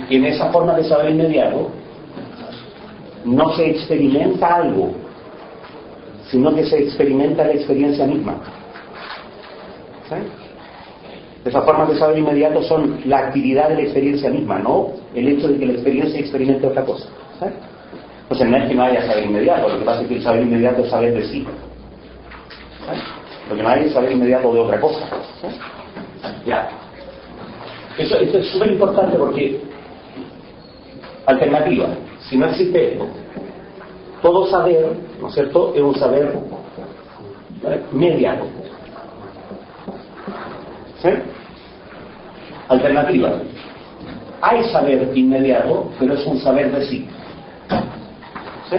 Y en esa forma de saber inmediato no se experimenta algo, sino que se experimenta la experiencia misma. ¿Sí? Esas formas de saber inmediato son la actividad de la experiencia misma, no el hecho de que la experiencia experimente otra cosa. ¿Sí? Entonces no es que no haya saber inmediato, lo que pasa es que el saber inmediato es saber de sí. ¿Sí? Lo que no hay es saber inmediato de otra cosa. ¿Sí? Ya. Esto es súper importante porque, alternativa, si no existe esto, todo saber, ¿no es cierto?, es un saber mediato. ¿Sí? Alternativa, hay saber inmediato, pero es un saber de sí. ¿Sí?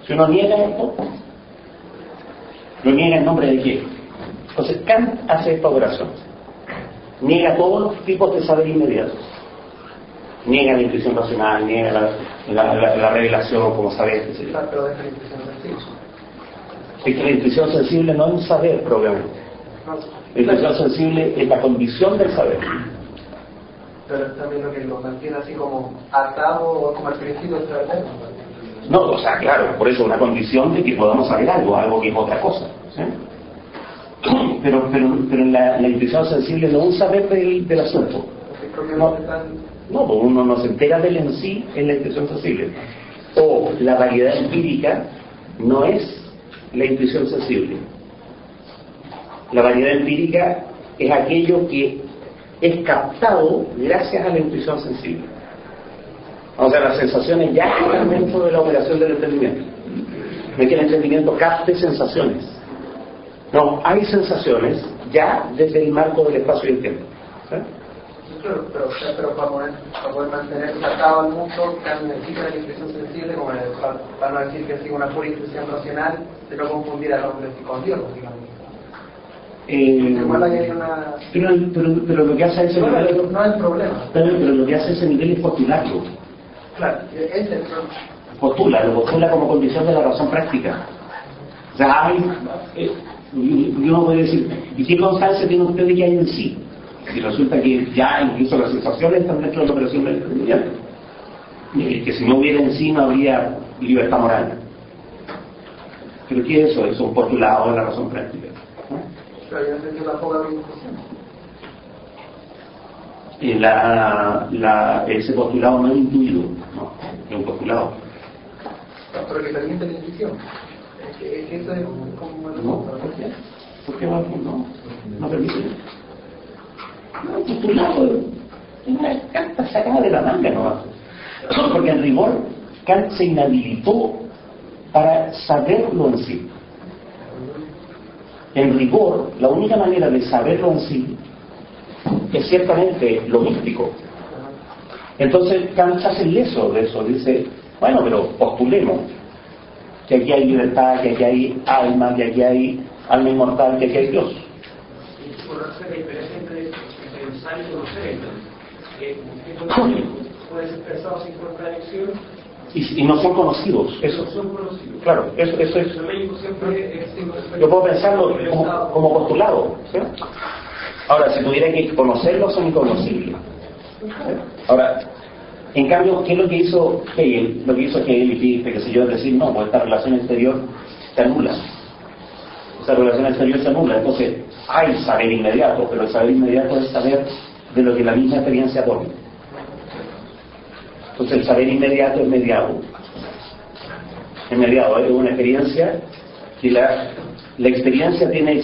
Si uno niega esto, lo niega en nombre de quién. Entonces Kant hace esta operación. Niega todos los tipos de saber inmediatos. Niega la intuición racional, niega la revelación como saber, etc. Pero es la intuición sensible. Es que la intuición sensible no es un saber propiamente. La intuición sensible es la condición del saber. Pero es también lo que lo mantiene así como atado o como al principio del saber. No, o sea, claro, por eso una condición de que podamos saber algo que es otra cosa. ¿Sí? Pero la intuición sensible no es un saber del asunto. No, pues uno no se entera del en sí en la intuición sensible. O la variedad empírica no es la intuición sensible. La variedad empírica es aquello que es captado gracias a la intuición sensible. O sea, las sensaciones ya están dentro de la operación del entendimiento. No es que el entendimiento capte sensaciones. No, hay sensaciones ya desde el marco del espacio y el tiempo. ¿Sí? Pero para poder mantener atado al mundo, necesita la intuición sensible, como para no decir que siga una pura intuición racional, de no confundir al hombre con Dios, digamos. Igual hay una... pero lo que hace ese Bueno, nivel, no es el problema. pero lo que hace ese nivel es postularlo. Claro, ese es el problema. Lo postula como condición de la razón práctica. O sea, uno puede decir, ¿y qué constancia tiene usted de que hay en sí? Si resulta que ya incluso las sensaciones están dentro de la operación del entendimiento. Que si no hubiera en sí no habría libertad moral. ¿Pero qué es eso? Es un postulado de la razón práctica. Pero yo entendí la poca argumentación. Ese postulado no es intuido, no, es un postulado. Pero que permite la intuición. Es que eso es como... No, ¿por qué? ¿Por qué no permite? No, un postulado es una carta sacada de la manga, ¿no? Porque en rigor Kant se inhabilitó para saberlo en sí. En rigor, la única manera de saberlo en sí es ciertamente lo místico. Entonces Kant se hace leso de eso, dice, bueno, pero postulemos que aquí hay libertad, que aquí hay alma, que aquí hay alma inmortal, que aquí hay Dios. Y por hacer la diferencia entre pensar y conocer, que puede ser pensado sin contradicción. Y no son conocidos, eso. No son conocidos. Claro, eso es. El médico siempre es Yo puedo pensarlo como postulado, ¿sí? Ahora, si tuviera que conocerlos, son inconocibles. Ahora, en cambio, ¿qué es lo que hizo Hegel? Lo que hizo Hegel y que sé yo, es decir, no, pues esta relación exterior se anula. Esta relación exterior se anula. Entonces, hay saber inmediato, pero el saber inmediato es saber de lo que la misma experiencia toma. Entonces, el saber inmediato es mediado. Es mediado, es una experiencia que la experiencia tiene